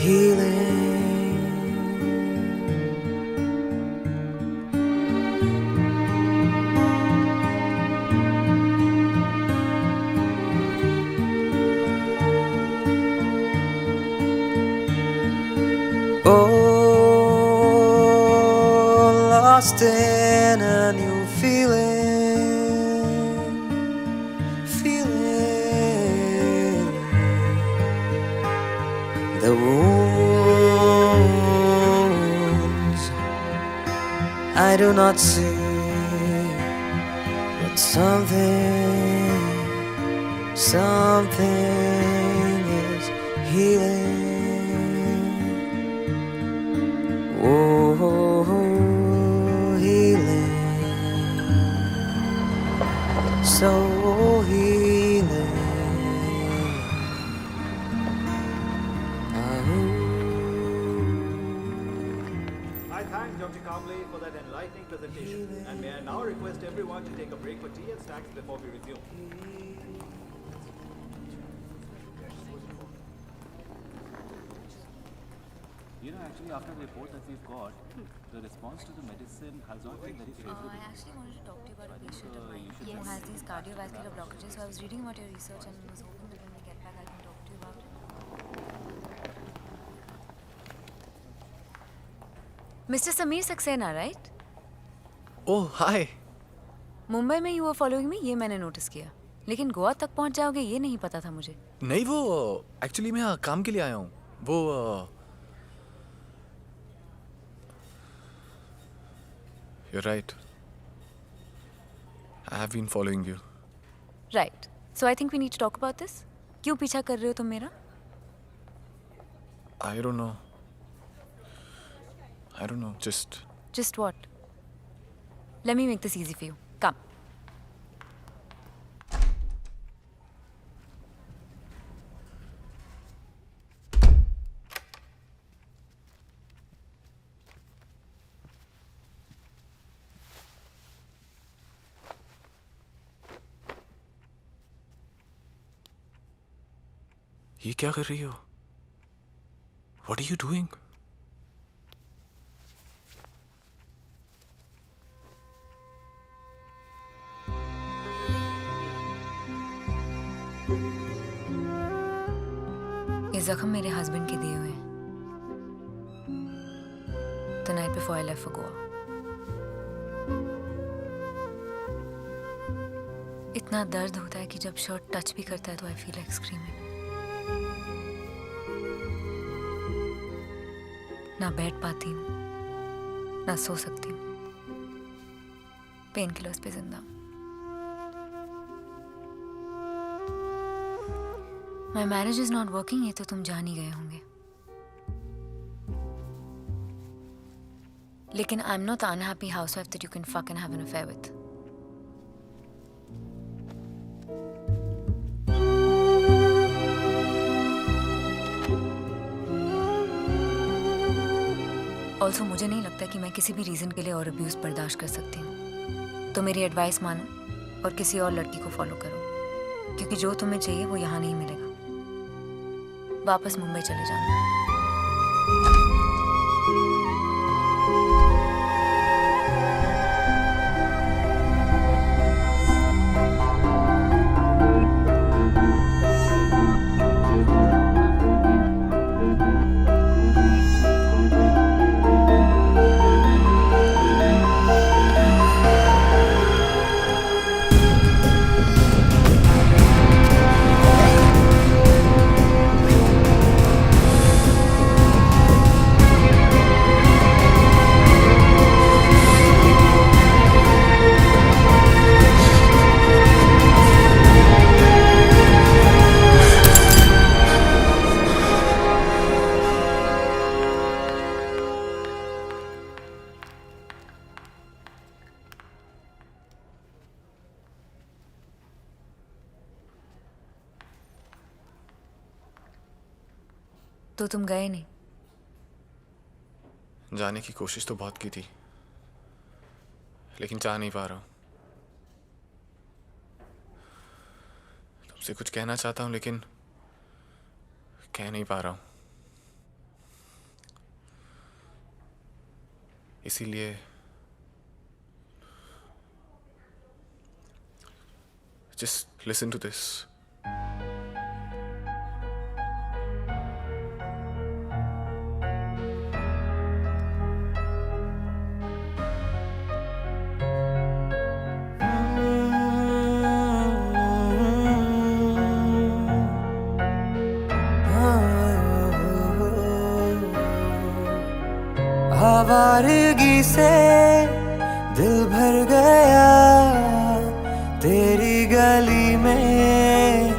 Healing. Oh, lost in a new feeling. The wounds I do not see, but something is healing. Oh, healing, so healing. I thank Dr. Kamble for that enlightening presentation. And may I now request everyone to take a break for tea and snacks before we resume. actually, after the report that we've got, the response to the medicine has not been very favorable. I actually wanted to talk to you about a patient of mine you should who has these cardiovascular blockages. So I was reading about your research and was hoping that when we get back, I can talk to you about it. Mr. Sameer Saxena, right? Oh, hi. Mumbai में you were following me, ये मैंने notice किया. लेकिन गोवा तक पहुंच जाओगे ये नहीं पता था मुझे. नहीं, वो एक्चुअली मैं काम के लिए आया हूँ. वो You're right. I have been following you. Right. So I think we need to talk about this. क्यों पीछा कर रहे हो तुम मेरा? I don't know. I don't know. Just what? Let me make this easy for you. Come. ये क्या कर रही हो? What are you doing? ये जख्म मेरे हस्बैंड के दिए हुए हैं. The night before I left for Goa. इतना दर्द होता है कि जब शर्ट टच भी करता है तो I feel like screaming. ना बैठ पाती हूँ, ना सो सकती हूँ. पेन किलर्स पे जिंदा. My marriage is not working, ये तो तुम जान ही गए होंगे. लेकिन I'm not the unhappy housewife that you can fuck and have an affair with. Also मुझे नहीं लगता कि मैं किसी भी रीज़न के लिए और अब्यूज़ बर्दाश्त कर सकती हूँ. तो मेरी एडवाइस मानो और किसी और लड़की को फॉलो करो, क्योंकि जो तुम्हें चाहिए वो यहाँ नहीं मिलेगा. वापस मुंबई चले जाना. तो तुम गए नहीं? जाने की कोशिश तो बहुत की थी, लेकिन जा नहीं पा रहा हूँ. तुमसे कुछ कहना चाहता हूँ लेकिन कह नहीं पा रहा हूँ. इसीलिए just listen to this. आवारगी से दिल भर गया, तेरी गली में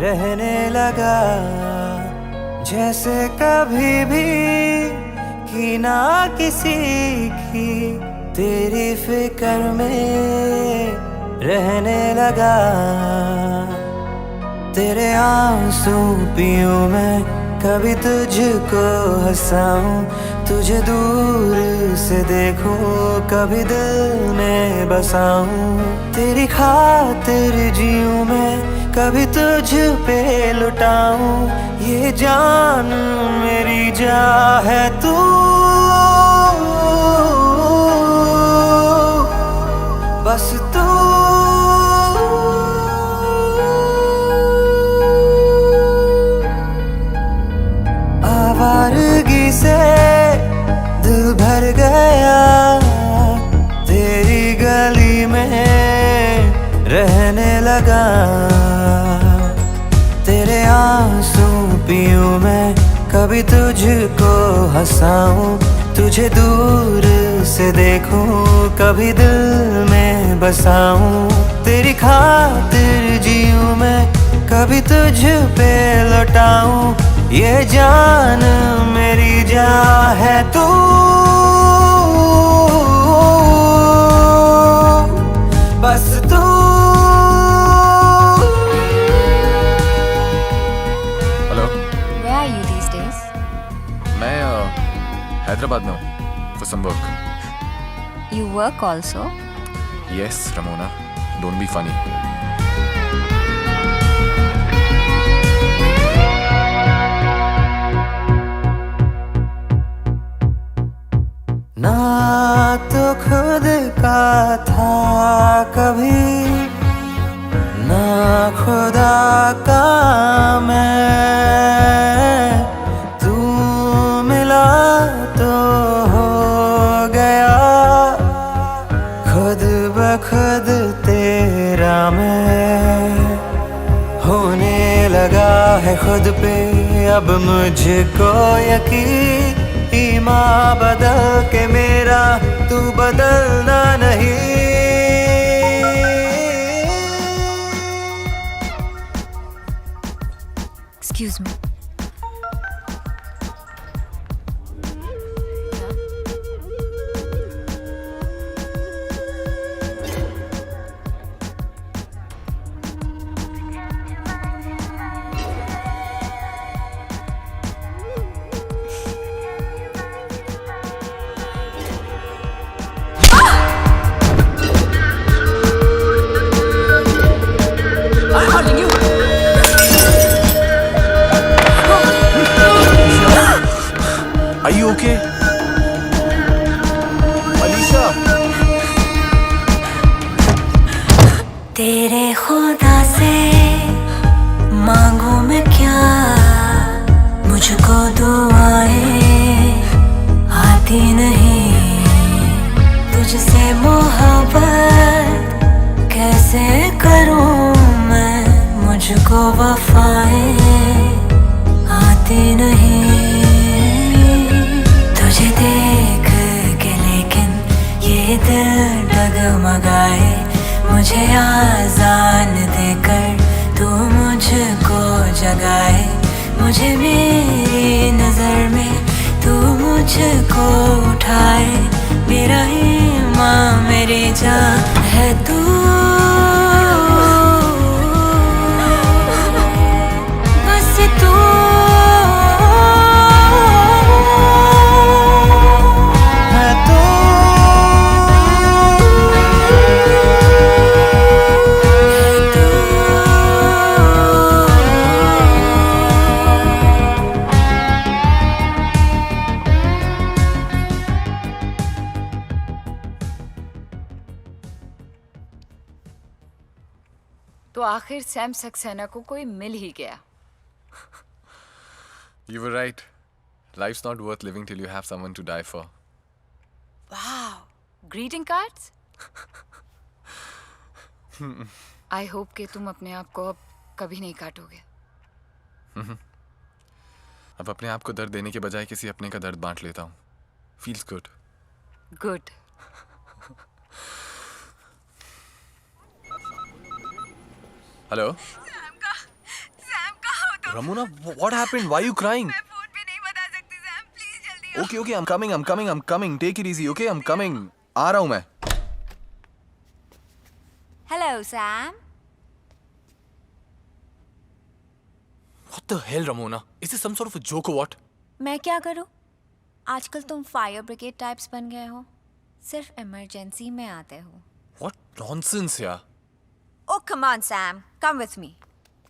रहने लगा. जैसे कभी भी की ना किसी की, तेरी फिक्र में रहने लगा. तेरे आंसू पीऊं मैं, कभी तुझको हंसाऊं, तुझे दूर से देखूं, कभी दिल में बसाऊं. तेरी खातिर जीऊं मैं, कभी तुझ पे लुटाऊं ये जान मेरी जा है तू बस तू आवारगी से दिल भर गया तेरी गली में रहने लगा तेरे आंसू पीऊं मैं कभी तुझको हंसाऊं तुझे दूर से देखूं कभी दिल में बसाऊं तेरी खातिर जीऊं मैं कभी तुझ पे लौटाऊं ये जान मेरी जा है तू बस तू hello Where are you these days? मैं हैदराबाद में हूँ for some work. You work also? Yes, Ramona. Don't be funny. ना तो खुद का था कभी ना खुदा का मैं तू मिला तो हो गया खुद बखुद तेरा मैं होने लगा है खुद पे अब मुझको यकीन ईमान बदल के मेरा तू बदलना नहीं Excuse me. I'm calling you. Are you okay? Alisha. तेरे खुदा से मांगू मैं क्या मुझको दुआएं आती नहीं तुझसे मोहब्बत कैसे करूं मैं मुझको वफाएं आती नहीं तुझे देख के लेकिन ये दिल डगमगाए मुझे आजान देकर तू मुझको जगाए मुझे मेरी नजर में तू मुझको उठाए मेरा ईमान मेरी जान है तू बस तू है तू तो आखिर सैम सक्सेना को कोई मिल ही गया You were right. Life's not worth living till you have someone to die for. वाह ग्रीटिंग कार्ड्स आई होप कि तुम अपने आप को अब कभी नहीं काटोगे अब अपने आप को दर्द देने के बजाय किसी अपने का दर्द बांट लेता हूँ. Feels good. Good Hello? Ramona, what happened? Why are you crying? Okay, okay, I'm coming. Take it easy, okay? I'm coming. आ रहा हूँ मैं. Hello, Sam. What the hell, Ramona? Is this some sort of a joke or what? मैं क्या करूं? आजकल तुम fire brigade types बन गए हो सिर्फ इमरजेंसी में आते हो What nonsense, यार. Oh, come on, Sam. Come with me.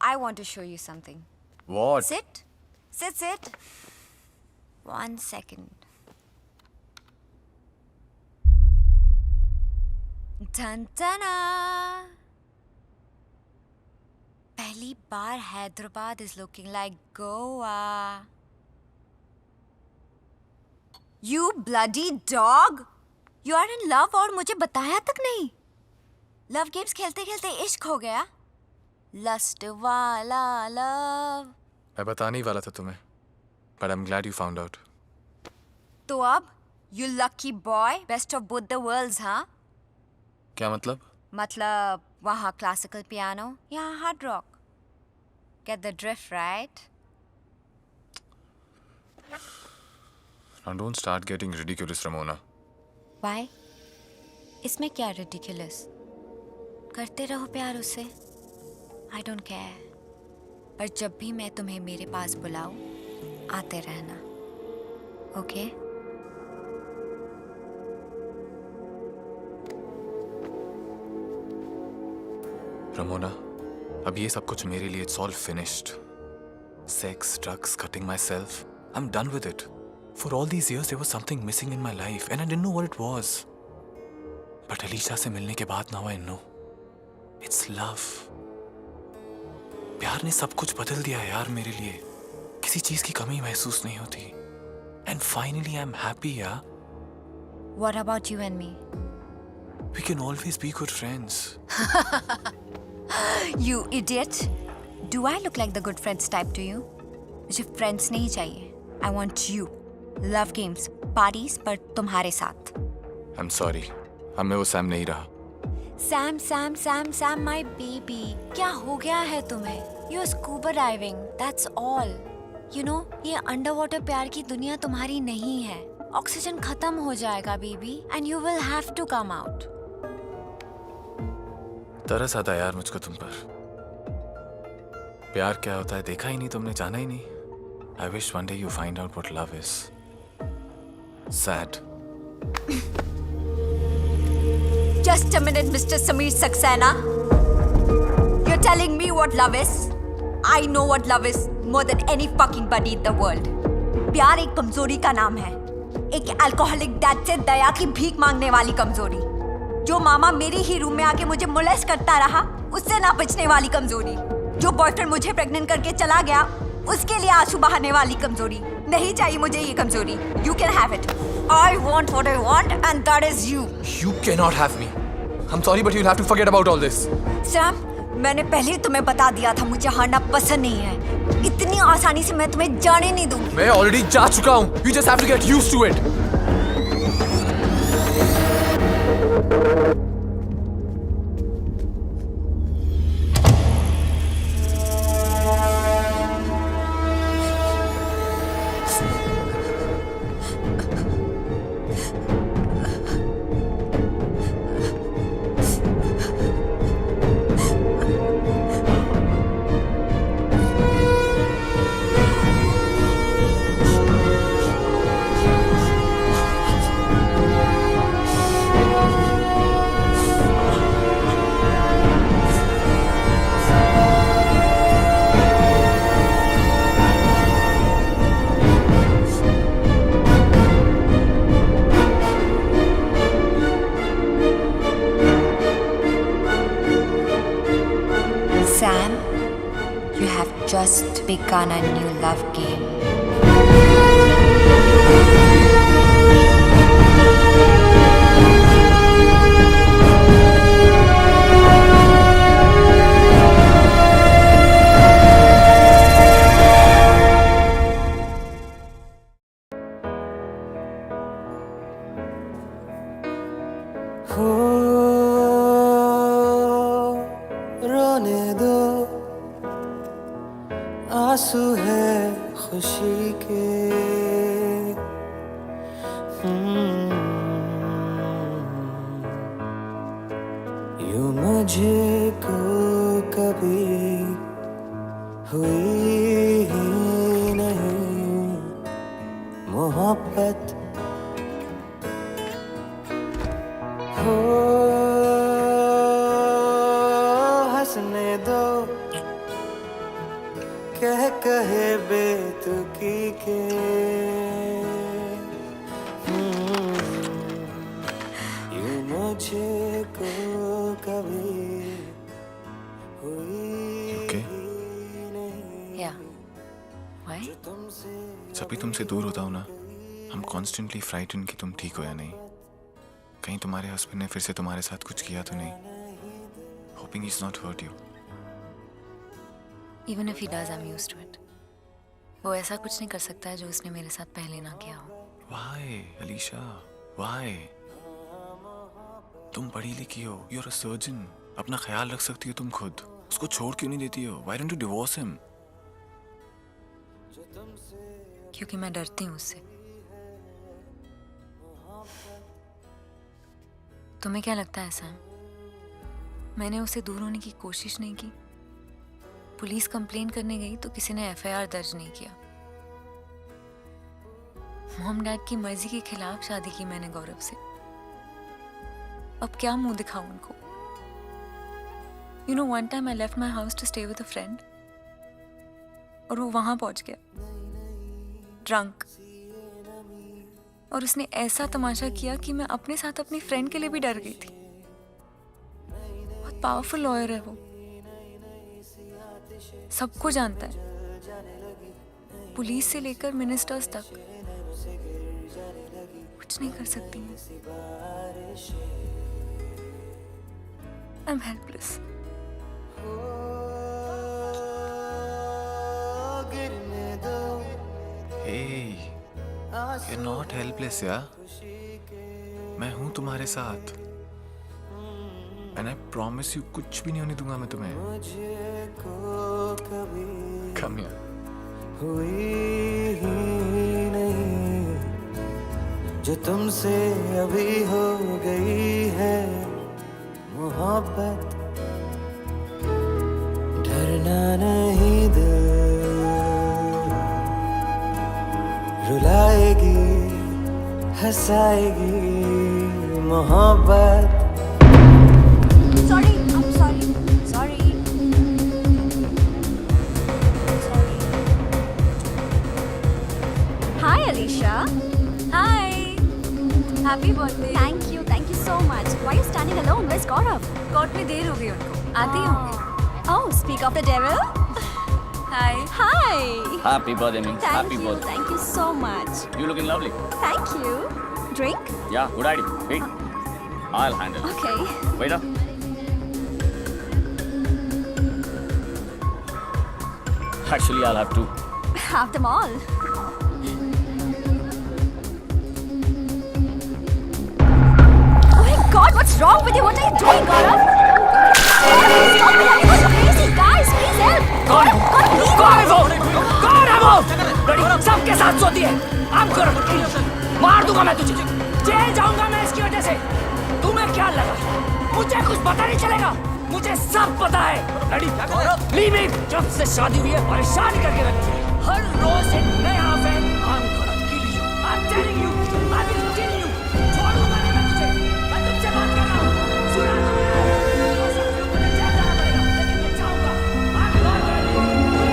I want to show you something. What? Sit. Sit. 1 second. Dun-dun-na. पहली बार Hyderabad is looking like Goa. You bloody dog! You are in love और मुझे बताया तक नहीं. Love games खेलते खेलते इश्क हो गया. Lust वाला love. मैं बताने ही वाला था तुम्हें, but I'm glad you found out. तो अब you lucky boy, best of both the worlds, हाँ? क्या मतलब? मतलब वहाँ क्लासिकल पियानो, यहाँ hard rock. Get the drift, right? Now don't start getting ridiculous, Ramona. Why? इसमें क्या ridiculous? करते रहो प्यार उससे. I don't care. पर जब भी मैं तुम्हें मेरे पास बुलाऊं, आते रहना. Okay? Ramona, अब ये सब कुछ मेरे लिए it's all finished. Sex, drugs, cutting myself. I'm done with it. For all these years, there was something missing in my life, and I didn't know what it was. But Alicia से मिलने के बाद now I know. It's love. प्यार ने सब कुछ बदल दिया है यार मेरे लिए. किसी चीज की कमी महसूस नहीं होती. And finally, I'm happy, yeah. What about you and me? We can always be good friends. You idiot! Do I look like the good friends type to you? मुझे friends नहीं चाहिए. I want you. Love games, parties, पर तुम्हारे साथ. I'm sorry. अब मैं वो Sam नहीं रहा. Sam, my baby. क्या हो गया है तुम्हें? You're scuba diving. That's all. You know, ये अंडरवाटर प्यार की दुनिया तुम्हारी नहीं है. ऑक्सीजन खत्म हो जाएगा baby, and you will have to come out. तरस आता है यार मुझको तुम पर. प्यार क्या होता है देखा ही नहीं तुमने, जाना ही नहीं. I wish one day you find out what love is. Sad. Just a minute, Mr. Sameer Saxena. You're telling me what love is? I know what love is more than any fucking buddy in the world. प्यार एक कमजोरी का नाम है. एक alcoholic dad से दया की भीख मांगने वाली कमजोरी. जो मामा मेरे ही रूम में आके मुझे मोलेस्ट करता रहा, उससे ना बचने वाली कमजोरी. जो बॉयफ्रेंड मुझे प्रेग्नेंट करके चला गया, उसके लिए आंसू बहाने वाली कमजोरी. नहीं चाहिए मुझे ये कमजोरी. You can have it. I want what I want and that is you. You cannot have me. I'm sorry but you'll have to forget about all this. Sam, मैंने पहले ही तुम्हें बता दिया था मुझे हारना पसंद नहीं है. इतनी आसानी से मैं तुम्हें जाने नहीं दूंगी. मैं ऑलरेडी जा चुका हूँ. You just have to get used to it. Sam, you have just begun a new love game. रोने दो, आंसू है खुशी के. यूं मुझे को कभी हुई ही नहीं मोहब्बत. हंसने दो, कहे बेतुकी के यूं मुझे को कभी हुई Okay? Yeah. Why? जब भी तुमसे दूर होता हूँ ना, हम कॉन्स्टेंटली फ्राइटन कि तुम ठीक हो या नहीं, कहीं तुम्हारे हस्बैंड ने फिर से तुम्हारे साथ कुछ किया तो नहीं. Hopping he's not hurt you. Even if he does, I'm used to it. वो ऐसा कुछ नहीं कर सकता है जो उसने मेरे साथ पहले ना किया हो. Why, Alicia? Why? तुम पढ़ी लिखी हो, you're a surgeon. अपना ख्याल रख सकती हो तुम खुद. उसको छोड़ क्यों नहीं देती हो? Why don't you divorce him? क्योंकि मैं डरती हूँ उससे. तुम्हें क्या लगता है ऐसा? मैंने उसे दूर होने की कोशिश नहीं की. पुलिस कंप्लेन करने गई तो किसी ने एफआईआर दर्ज नहीं किया. मॉम डैड की मर्जी के खिलाफ शादी की मैंने गौरव से. अब क्या मुंह दिखाऊं उनको? You know, one time I left my house to stay with a friend. और वो वहां पहुंच गया, ड्रंक. और उसने ऐसा तमाशा किया कि मैं अपने साथ अपनी फ्रेंड के लिए भी डर गई थी. बहुत पावरफुल लॉयर है वो, सबको जानता है, पुलिस से लेकर मिनिस्टर्स तक. कुछ नहीं कर सकती मैं. I'm helpless. Hey, you're not helpless, yeah? मैं हूँ तुम्हारे साथ. And I promise you कुछ भी नहीं होने दूंगा मैं तुम्हें. Come here. हुई ही नहीं जो तुमसे अभी हो गई है मोहब्बत. डरना नहीं दिल रुलाएगी हंसाएगी मोहब्बत. Sorry, I'm sorry. Sorry. Hi, Alicia. Hi. Happy birthday. Thank you so much. Why are you standing alone? Where's Gaurav? Court में देर हो गई उनको, आते ही होंगे. Oh, speak of the devil. Hi. Hi. Happy birthday, Ming. Happy birthday. Thank you so much. You looking lovely. Thank you. Drink? Yeah, good idea. Wait. I'll handle it. Okay. Waiter. Actually, I'll have two. Have them all. Oh my God, what's wrong with you? What are you doing, Gaurav? Stop it! Have you gone crazy? Guys, please help! Gaurav, please! सबके साथ सोती है. I'm gonna kill you. मार दूंगा मैं तुझे. Jail जाऊंगा मैं इसकी वजह से. तुम्हें क्या लगा? मुझे कुछ पता नहीं चलेगा. मुझे सब पता है. लड़ी. Leave me. जब से शादी हुई है परेशान करके रखती है. हर रोज एक नया affair. I'm gonna kill you. I'm telling you. I will kill you. छोड़ूंगा नहीं मैं तुझे. मैं तुझसे बात कर रहा हूँ. सुना तुमने? मुझे जेल जाना पड़ेगा. लेकिन मैं जाऊंगा. I'm not gonna leave you.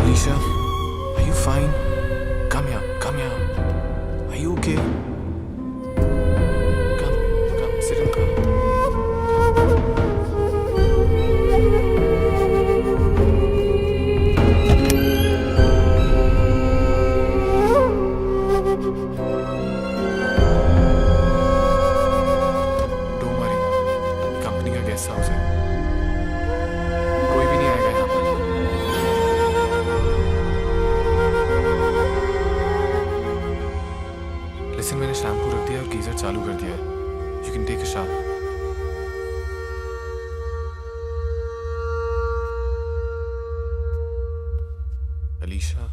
Alicia, are you fine? Come here, come here. Are you okay? Come, sit and come. Don't worry, company का गेस्ट हाउस है. कोई भी नहीं आएगा यहाँ पर. Listen, मैंने शैम्पू रख दिया और गीजर चालू कर दिया है. You can take a shower. Alicia.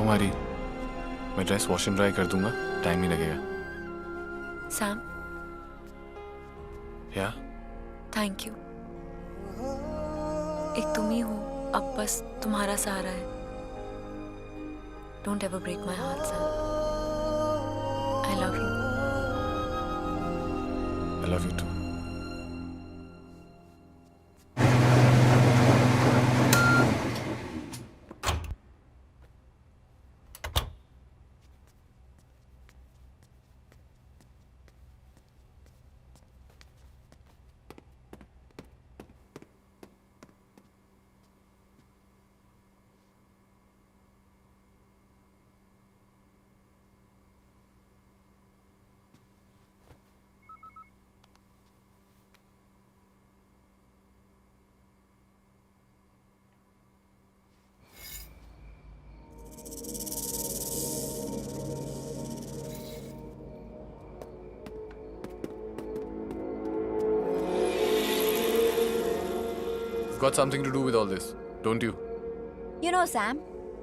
कुमारी, मैं ड्रेस वॉश एंड ड्राई कर दूंगा, टाइम नहीं लगेगा। सैम, या थैंक यू। एक तुम ही हो, अब बस तुम्हारा सहारा है। Don't ever break my heart Sam. I love you. I love you too. Got something to do with all this, don't you? You know Sam,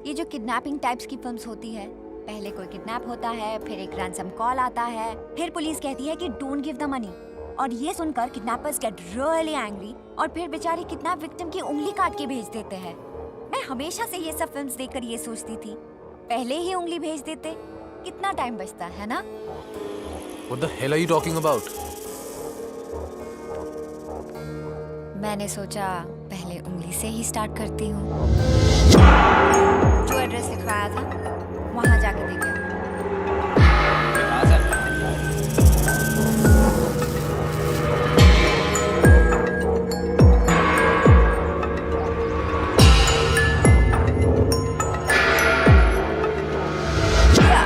ये जो किडनैपिंग टाइप्स की फिल्म्स होती है, पहले कोई किडनैप होता है, फिर एक रैंसम कॉल आता है, फिर पुलिस कहती है कि डोंट गिव द मनी, और ये सुनकर किडनैपर्स गेट रियली एंग्री और फिर बेचारी किडनैप विक्टिम की उंगली काट के भेज देते हैं। मैं हमेशा से ये सब फिल्म्स देखकर ये सोचती थी, पहले ही उंगली भेज देते, कितना टाइम बचता है ना? What the hell are you talking about? मैंने सोचा पहले उंगली से ही स्टार्ट करती हूँ। जो एड्रेस लिखवाया था वहाँ जाके देखे।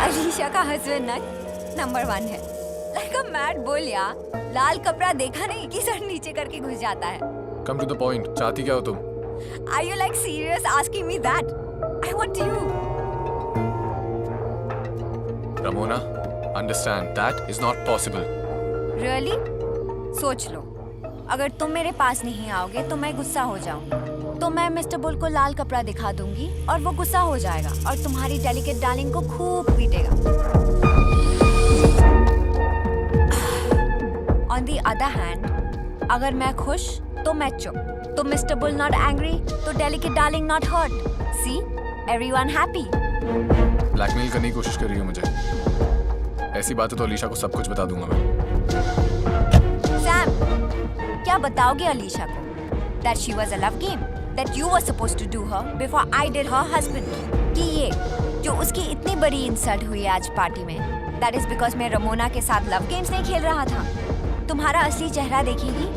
अलीशा का हस्बैंड ना नंबर 1 है। लाइक अ मैड बुल यार, लाल कपड़ा देखा नहीं कि सर नीचे करके घुस जाता है। Come to the point. चाहती क्या हो तुम? Are you like serious asking me that? I want you. Ramona, understand that is not possible. Really? सोच लो, अगर तुम मेरे पास नहीं आओगे तो मैं गुस्सा हो जाऊंगी। तो मैं मिस्टर बुल को लाल कपड़ा दिखा दूंगी और वो गुस्सा हो जाएगा और तुम्हारी डेलिकेट डार्लिंग को खूब पीटेगा। On the other hand, अगर मैं खुश तो मैं चुप, तो मिस्टर बुल नॉट एंग्री तो delicate darling not hurt. See, everyone happy. Blackmail करने की कोशिश कर रही हो मुझे? ऐसी बातें तो अलीशा को सब कुछ बता दूंगा मैं। सैम, क्या बताओगे अलीशा को? That she was a love game, that you were supposed to do her before I did her husband. कि ये जो उसकी इतनी बड़ी इंसल्ट हुई आज पार्टी में, that is because मैं रमोना के साथ लव गेम्स नहीं खेल रहा था। तुम्हारा असली चेहरा देखेगी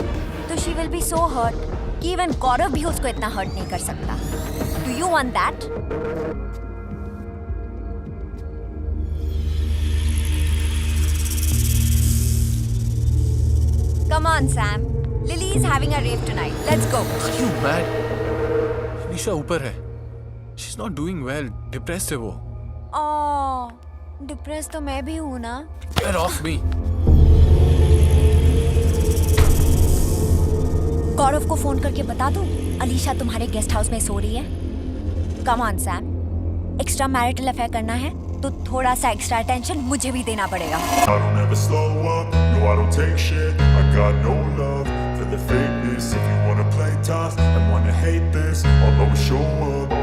तो she will be so hurt कि इवन गौरव भी उसको इतना हर्ट नहीं कर सकता। Do you want that? Come on, Sam. Lily is having a rave tonight. Let's go. Are you mad? Alisha ऊपर है। She's not doing well. Depressed है वो। Oh, depressed तो मैं भी हूँ ना। Get off me. गौरव को फोन करके बता दूं अलीशा तुम्हारे गेस्ट हाउस में सो रही है। Come on Sam, extra marital affair करना है तो थोड़ा सा एक्स्ट्रा अटेंशन मुझे भी देना पड़ेगा। I don't ever slow up, no I don't take shit. I got no love for the fakeness. If you wanna play tough and wanna hate this, I'll always show up.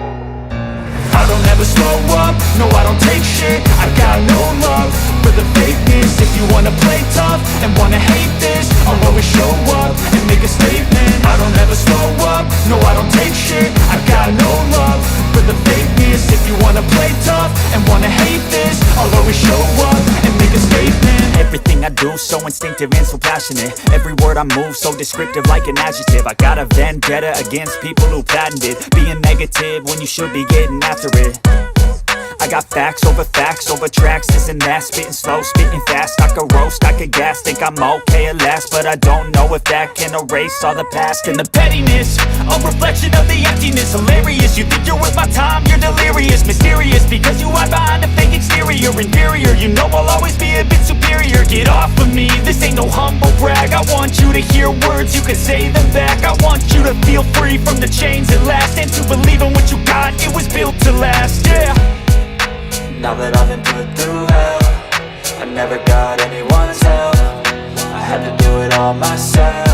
I don't ever slow up, no I don't take shit. I got no love for the fakeness. If you wanna play tough and wanna hate this, I'll always show up and make a statement. I don't ever slow up, no I don't take shit. I got no love for the fakeness. If you wanna play tough and wanna hate this, I'll always show up and make a statement. Everything I do so instinctive and so passionate. Every word I move so descriptive like an adjective. I got a vendetta against people who patented being negative when you should be getting after it. I got facts over tracks, this and that. Spitting slow, spitting fast. I could roast, I could gas. Think I'm okay at last, but I don't know if that can erase all the past. And the pettiness, a reflection of the emptiness. Hilarious, you think you're worth my time, you're delirious. Mysterious, because you hide behind a fake exterior. Inferior, you know I'll always be a bit superior. Get off of me, this ain't no humble brag. I want you to hear words, you can say them back. I want you to feel free from the chains at last, and to believe in what you got, it was built to last, yeah. Now that I've been put through hell, I never got anyone's help. I had to do it all myself.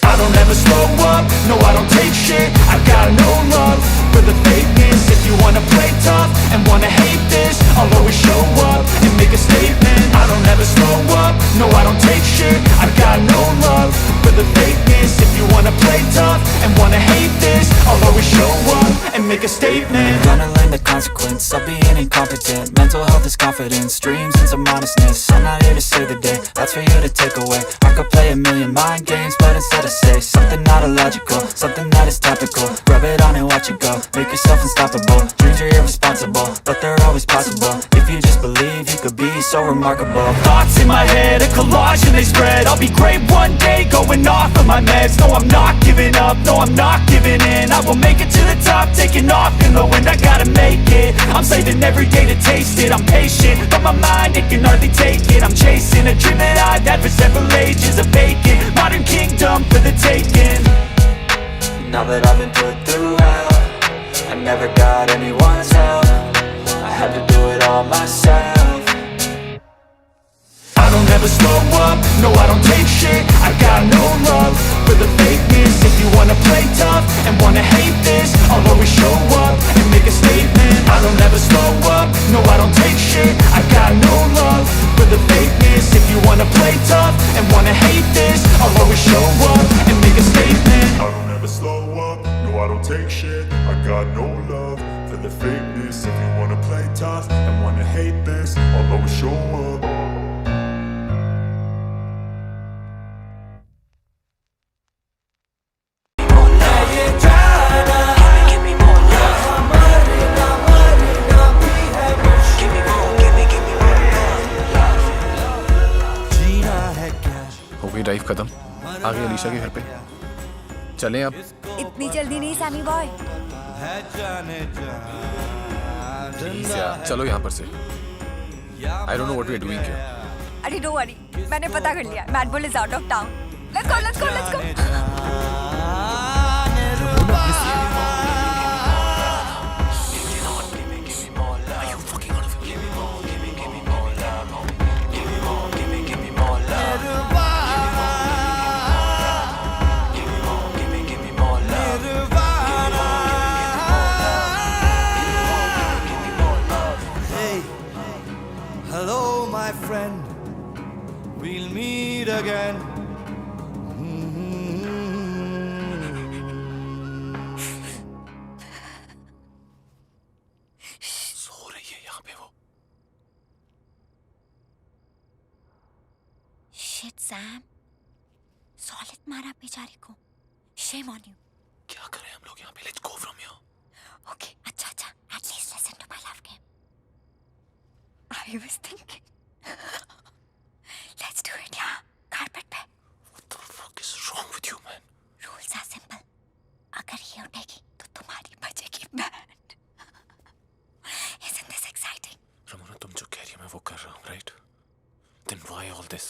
I don't ever slow up, no I don't take shit. I got no love for the fakeness. If you wanna play tough and wanna hate this, I'll always show up and make a statement. I don't ever slow up, no I don't take shit. I got no love for the fakeness. If you wanna play tough and wanna hate this, I'll always show up and make a statement. Gonna learn the consequence of being incompetent. Mental health is confidence, dreams and some honestness. I'm not here to save the day, that's for you to take away. I could play a million mind games, but instead I say something not illogical, something that is topical. Rub it on and watch it go, make yourself unstoppable. Dreams are irresponsible, but they're always possible. If you just believe, you could be so remarkable. Thoughts in my head, a collage and they spread. I'll be great one day, going off of my meds. No, I'm not giving up, no, I'm not giving in. I will make it to the top, taking off in the wind. I gotta make it, I'm saving every day to taste it. I'm patient, but my mind, it can hardly take it. I'm chasing a dream that I've had for several ages. A vacant, modern kingdom for the taking. Now that I've been put through hell, I never got anyone's help. I had to do it all myself. I don't ever slow up, no I don't take shit. I got no love for the fakeness. If you wanna play tough and wanna hate this, I'll always show up and make a statement. I don't ever slow up, no I don't take shit. I got no love for the fakeness. If you wanna play tough and wanna hate this, I'll always show up and make a statement. I don't ever slow up, no I don't take shit. I got no love for the fakeness. If you wanna play tough and wanna hate this, I'll always show up. हो गई drive खत्म, आ गए अलीशा के घर पे। चलें अब। इतनी जल्दी नहीं सैमी बॉय। प्लीज यार, चलो यहाँ पर से। I don't know what we're doing here. अरे डोंट वरी, मैंने पता कर लिया। Mad bull is out of town. Let's go, let's go, let's go. Hello, my friend. We'll meet again. सो रही है यहाँ पे वो। Shit, Sam. Solid मारा बेचारे को। Shame on you. क्या करें हम लोग यहाँ पे? Let's go from here. Okay, अच्छा अच्छा. At least listen to my love game. I was thinking. Let's do it, yeah. Carpet पे. What the fuck is wrong with you, man? Rules are simple. अगर ये उठेगी तो तुम्हारी बजेगी band. Isn't this exciting? Ramona, तुम जो कह रही हो मैं वो कर रहा हूँ, right? Then why all this?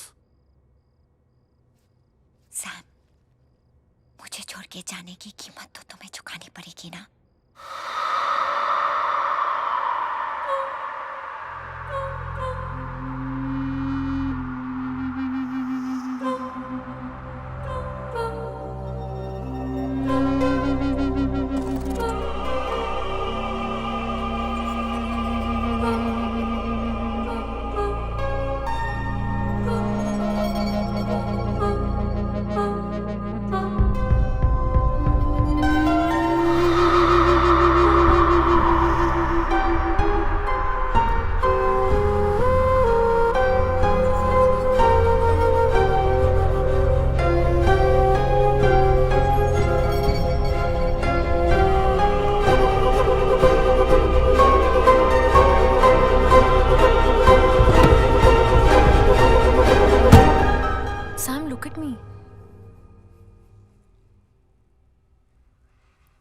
Sam, मुझे छोड़ के जाने की कीमत तो तुम्हें चुकानी पड़ेगी ना?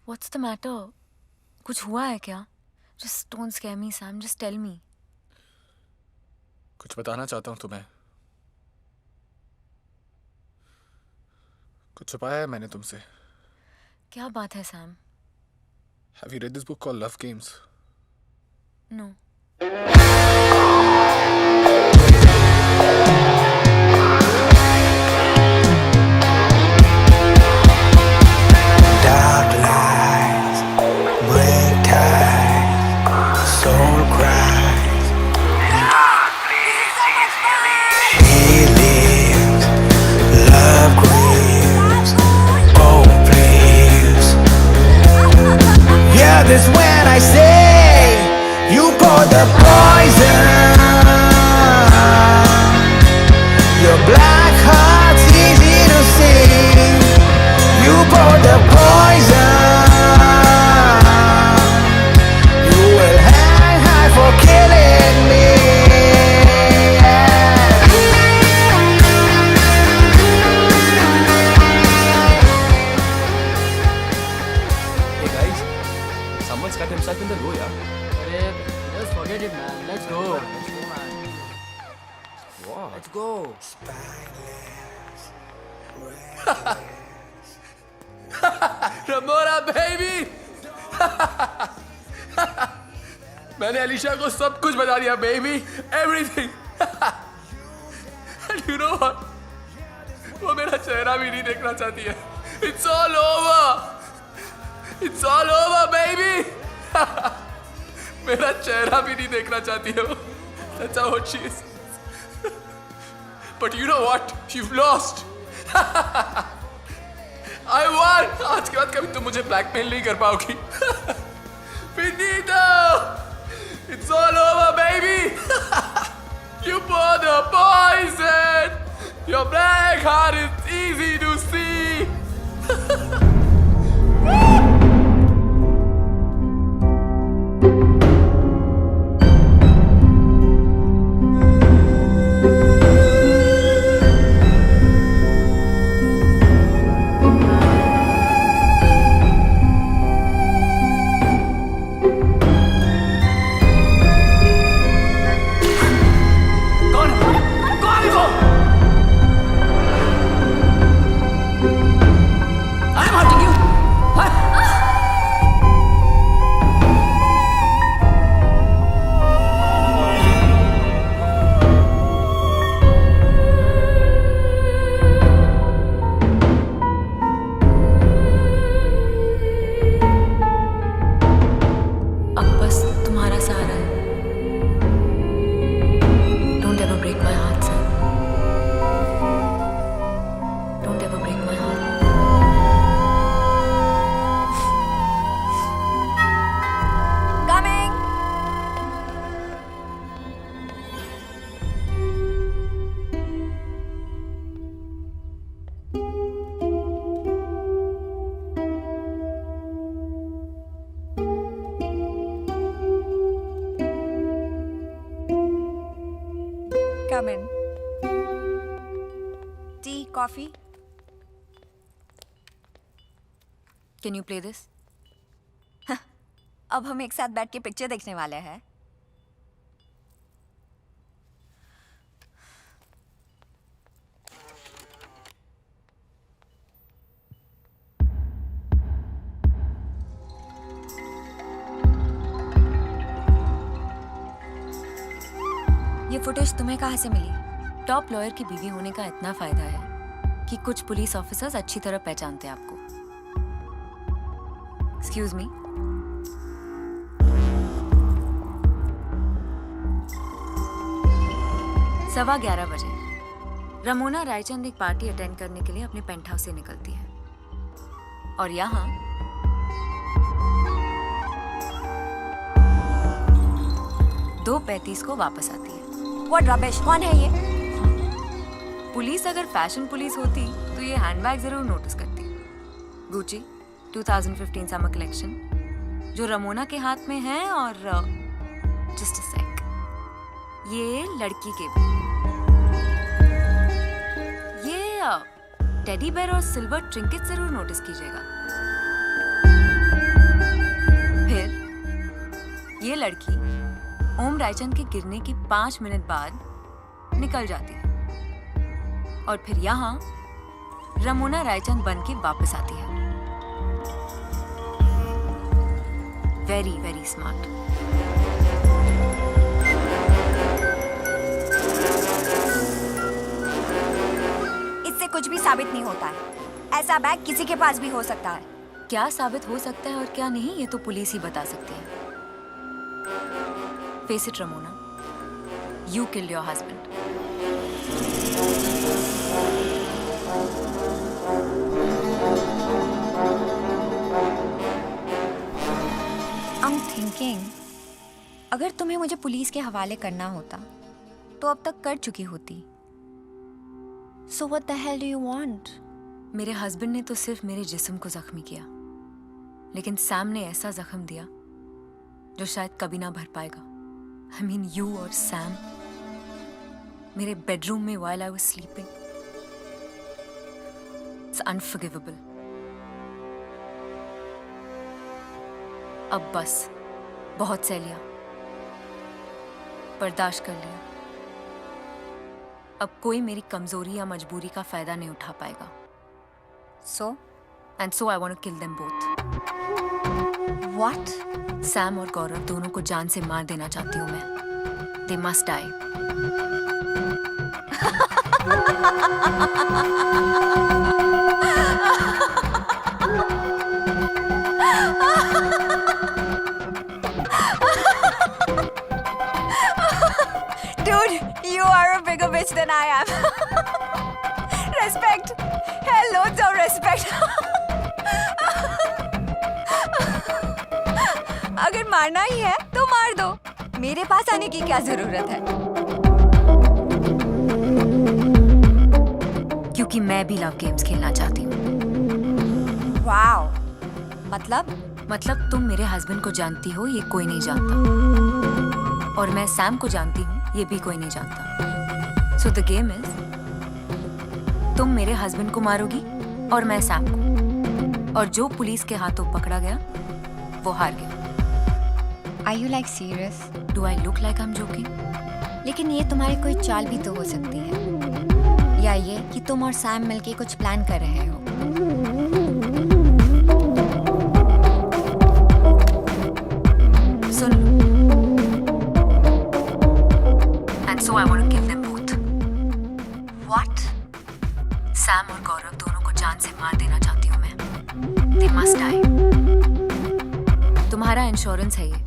What's the matter? कुछ हुआ है क्या? Just don't scare me, Sam. Just tell me. कुछ बताना चाहता हूँ तुम्हें। कुछ छुपाया है मैंने तुमसे। क्या बात है, Sam? Have you read this book called Love Games? No. Dark lines break ties, soul cries. He lives, love grieves. Oh please, yeah, that's when I say you pour the poison. Your black heart's easy to see. You pour the poison. You will hang high for killing me. Hey guys, someone's cut himself in the low, yeah. Hey, just forget it, man. Let's go. Wow. Let's go. Ramona baby! मैंने अलीशा को सब कुछ बता दिया baby, everything. And you know what? वो मेरा चेहरा भी नहीं देखना चाहती है. It's all over. It's all over baby. मेरा चेहरा भी नहीं देखना चाहती है वो. That's how hot she is. But you know what? You've lost. I won. आज के बाद कभी तुम मुझे ब्लैकमेल नहीं कर पाओगी. Finito. It's all over, baby. You pour the poison. Your black heart is easy to see. Come in. Tea, coffee? Can you play this? अब हम एक साथ बैठ के पिक्चर देखने वाले हैं. ये फुटेज तुम्हें कहाँ से मिली? टॉप लॉयर की बीवी होने का इतना फायदा है कि कुछ पुलिस ऑफिसर्स अच्छी तरह पहचानते हैं आपको. Excuse me. सवा 11 बजे रमोना रायचंद एक पार्टी अटेंड करने के लिए अपने पेंट हाउस से निकलती है और यहाँ 2:35 को वापस आती है. What rubbish? कौन है ये? पुलिस अगर फैशन पुलिस होती तो ये हैंडबैग जरूर नोटिस करती. गुची 2015 समर कलेक्शन जो रमोना के हाथ में है. और जस्ट अ सेक, ये लड़की के भी. ये टेडी बेयर और सिल्वर ट्रिंकेट जरूर नोटिस कीजिएगा. फिर ये लड़की ओम रायचंद के गिरने के 5 मिनट बाद निकल जाती है और फिर यहाँ रमोना रायचंद बन के वापस आती है. Very very smart. से कुछ भी साबित नहीं होता है। ऐसा बैग किसी के पास भी हो सकता है। क्या साबित हो सकता है और क्या नहीं, ये तो पुलिस ही बता सकती है। Face it Ramona, you killed your husband. I am thinking, अगर तुम्हें मुझे पुलिस के हवाले करना होता तो अब तक कर चुकी होती। So what the hell do you want? मेरे हस्बैंड ने तो सिर्फ मेरे जिस्म को जख्मी किया, लेकिन सैम ने ऐसा जख्म दिया जो शायद कभी ना भर पाएगा। I mean, you और सैम मेरे बेडरूम में while I was sleeping. It's unforgivable. अब बस, बहुत सह लिया, बर्दाश्त कर लिया। अब कोई मेरी कमजोरी या मजबूरी का फायदा नहीं उठा पाएगा। So I want to kill them both. What? Sam और गौरव दोनों को जान से मार देना चाहती हूँ मैं। They must die. Dude, you are a bigger bitch than I am. Respect. Hell, loads of respect. अगर मारना ही है तो मार दो, मेरे पास आने की क्या जरूरत है? क्योंकि मैं भी लव गेम्स खेलना चाहती हूँ। वाओ, मतलब तुम मेरे हस्बैंड को जानती हो, ये कोई नहीं जानता, और मैं सैम को जानती हूँ, ये भी कोई नहीं जानता। सो द गेम इज, तुम मेरे हस्बैंड को मारोगी और मैं सैम को, और जो पुलिस के हाथों पकड़ा गया वो हार गया। Are you like serious? Do I look like I'm joking? लेकिन ये तुम्हारी कोई चाल भी तो हो सकती है, या ये कि तुम और सैम मिलके कुछ प्लान कर रहे हो। सुन लो। And so I want to kill them both. What? Sam और गौरव दोनों को जान से मार देना चाहती हूँ मैं। They must die. तुम्हारा इंश्योरेंस है ये।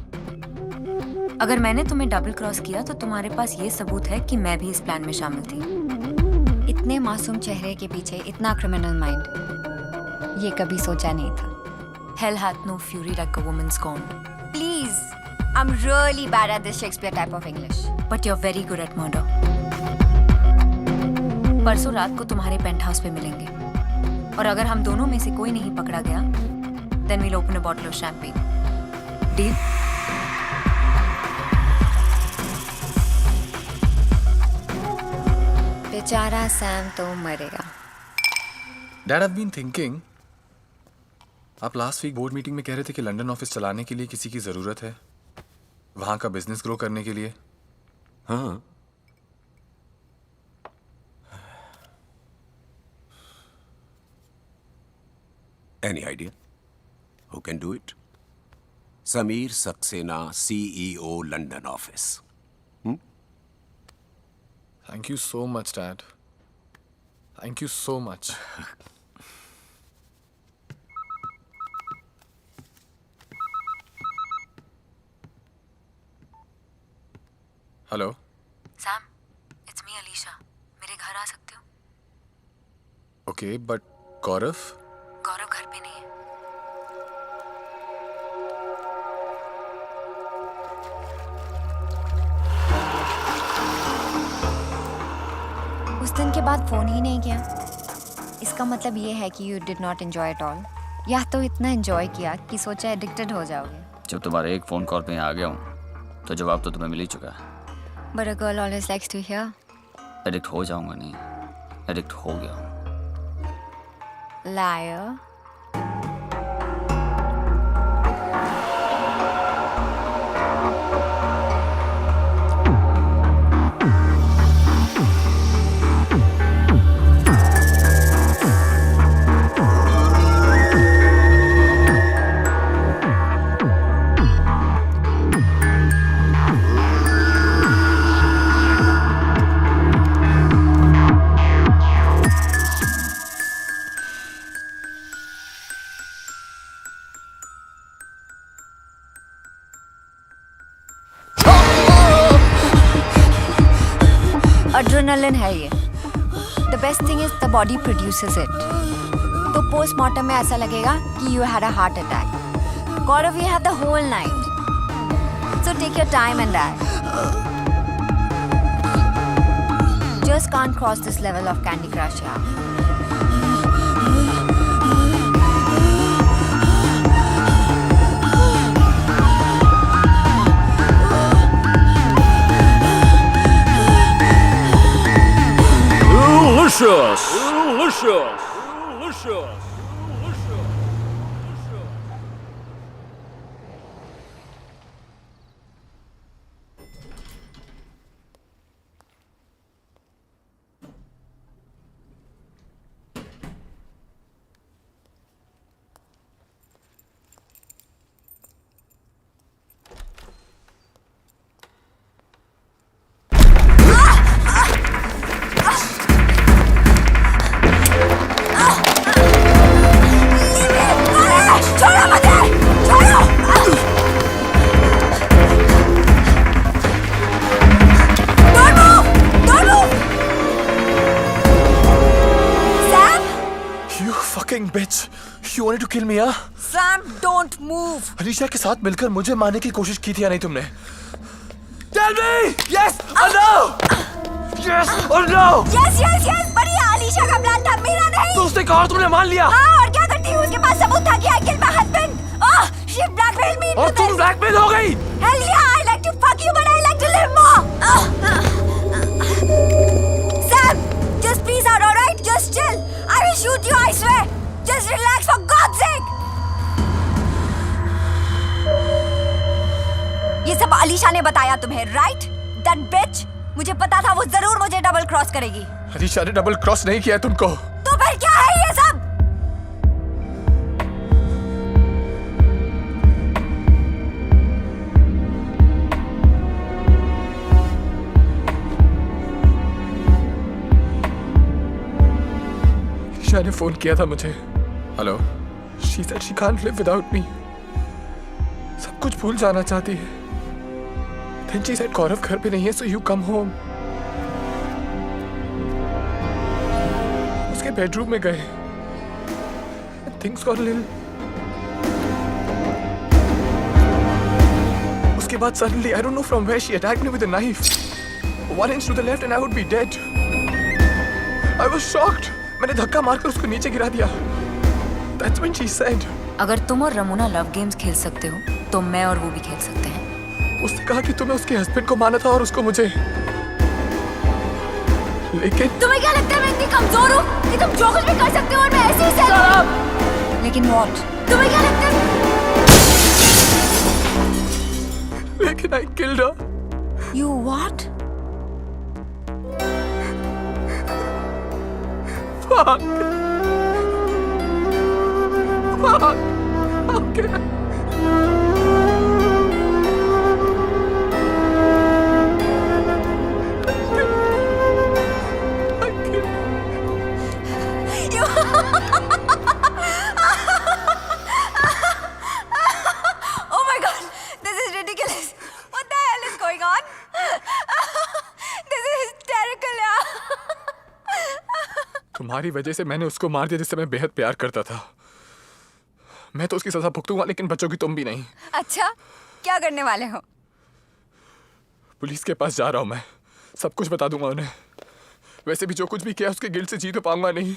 अगर मैंने तुम्हें डबल क्रॉस किया तो तुम्हारे पास ये सबूत है कि मैं भी इस प्लान में शामिल थी। इतने मासूम चेहरे के पीछे इतना क्रिमिनल माइंड, ये कभी सोचा नहीं था। Hell hath no fury like a woman's scorn. Please, I'm really bad at this Shakespeare type of English. But you're very good at murder. परसों रात को तुम्हारे पेंट हाउस पे मिलेंगे, और अगर हम दोनों में से कोई नहीं पकड़ा गया, then we'll open a bottle of champagne. Deal? बेचारा सैम तो मरेगा। Dad, I've been thinking. आप लास्ट वीक बोर्ड मीटिंग में कह रहे थे कि लंदन ऑफिस चलाने के लिए किसी की जरूरत है, वहां का बिजनेस ग्रो करने के लिए। हाँ, any idea who can do it? Sameer Saxena, CEO, London office. Thank you so much, Dad. Thank you so much. Hello Sam, it's me, Alicia. मेरे घर आ सकते हो? ओके, बट गौरव? गौरव घर पे नहीं है। उस दिन के बाद फोन ही नहीं किया। इसका मतलब ये है कि you did not enjoy it all, या तो इतना एंजॉय किया कि सोचा एडिक्टेड हो जाओगे। जब तुम्हारे एक फोन कॉल पे यहाँ आ गया हूँ तो जवाब तो तुम्हें मिल ही चुका है। But a girl always likes to hear. Addict हो जाऊंगा नहीं, एडिक्ट हो गया हूँ। Liar. एड्रेनलिन है ये। The best thing is the body produces it. तो पोस्टमार्टम में ऐसा लगेगा कि you had a heart attack. Gaurav, you have the whole night, so take your time and die. Just can't cross this level of Candy Crush, yeah. Delicious! Delicious! Delicious! Bitch, you wanted to kill me, huh? Sam, don't move. Alisha के साथ मिलकर मुझे मारने की कोशिश की थी या नहीं तुमने? Tell me, yes or no? Yes or no? Yes, yes, yes. बढ़िया, अलीशा का प्लान था, मेरा नहीं। तो उसने कहा और तुमने मान लिया? हाँ, और क्या करती हूँ? उसके पास सबूत था कि I killed my husband. Oh, she blackmailed me. और तुम ब्लैकमेल हो गई? Hell yeah, I like to fuck you, but I like to live more. Sam, just peace out, alright? Just chill. I will shoot you, I swear. Just relax for God's sake. ये सब अलीशा ने बताया तुम्हें, right? That bitch. मुझे पता था वो जरूर मुझे डबल क्रॉस करेगी। अलीशा ने डबल क्रॉस नहीं किया तुमको। तो फिर क्या है ये सब? अलीशा ने फोन किया था मुझे। Hello, she said she can't live without me. सब कुछ भूल जाना चाहती है। Then she said गौरव घर पे नहीं है, so you come home. उसके बेडरूम में गए। Things got a little. उसके बाद suddenly I don't know from where she attacked me with a knife. 1 inch to the left and I would be dead. I was shocked. मैंने धक्का मारकर उसको नीचे गिरा दिया। That's when she said. अगर तुम और रमोना लव गेम्स खेल सकते हो तो मैं और वो भी खेल सकते हैं। उसने कहा कि तुम्हें उसके हस्बैंड को माना था और उसको मुझे। लेकिन तुम्हें क्या लगता है मैं इतनी कमजोर हूँ कि तुम जो कुछ भी कर सकते हो और मैं ऐसे ही सह। लेकिन what? तुम्हें क्या लगता है? लेकिन I killed her. You what? Fuck. Fuck. Okay. Oh my God, this is ridiculous. What the hell is going on? This is hysterical, यार. तुम्हारी वजह से मैंने उसको मार दिया जिससे मैं बेहद प्यार करता था। मैं तो उसकी सजा भुगतूंगा लेकिन बच्चों की तुम भी नहीं। अच्छा, क्या करने वाले हो? पुलिस के पास जा रहा हूँ मैं। सब कुछ बता दूंगा उन्हें। वैसे भी जो कुछ भी किया उसके गिल्ट से जी तो पाऊंगा नहीं।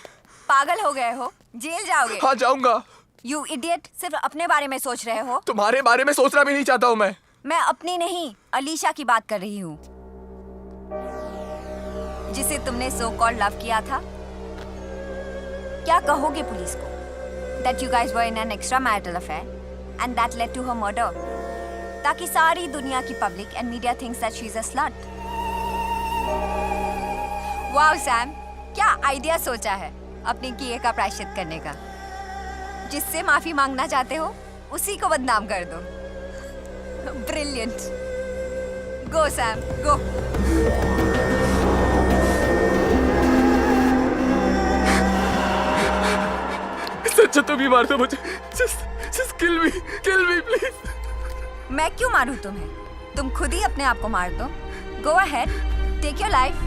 पागल हो गए हो? जेल जाओगे? हाँ जाऊंगा। You idiot, सिर्फ अपने बारे में सोच रहे हो? तुम्हारे बारे में सोचना भी नहीं चाहता हूँ मैं। मैं अपनी नहीं, अलीशा की बात कर रही हूँ, जिसे तुमने सो कॉल्ड लव किया था। क्या कहोगे पुलिस को? That you guys were in an extramarital affair and that led to her murder. ताकि सारी दुनिया की public and media thinks that she's a slut. Wow, Sam, क्या आइडिया सोचा है अपने किए का प्रायश्चित करने का। जिससे माफी मांगना चाहते हो उसी को बदनाम कर दो। Brilliant. Go, Sam, go. अच्छा तुम ही मार दो मुझे। Just kill me please. मैं क्यों मारूं तुम्हें? तुम खुद ही अपने आप को मार दो। Go ahead, take your life.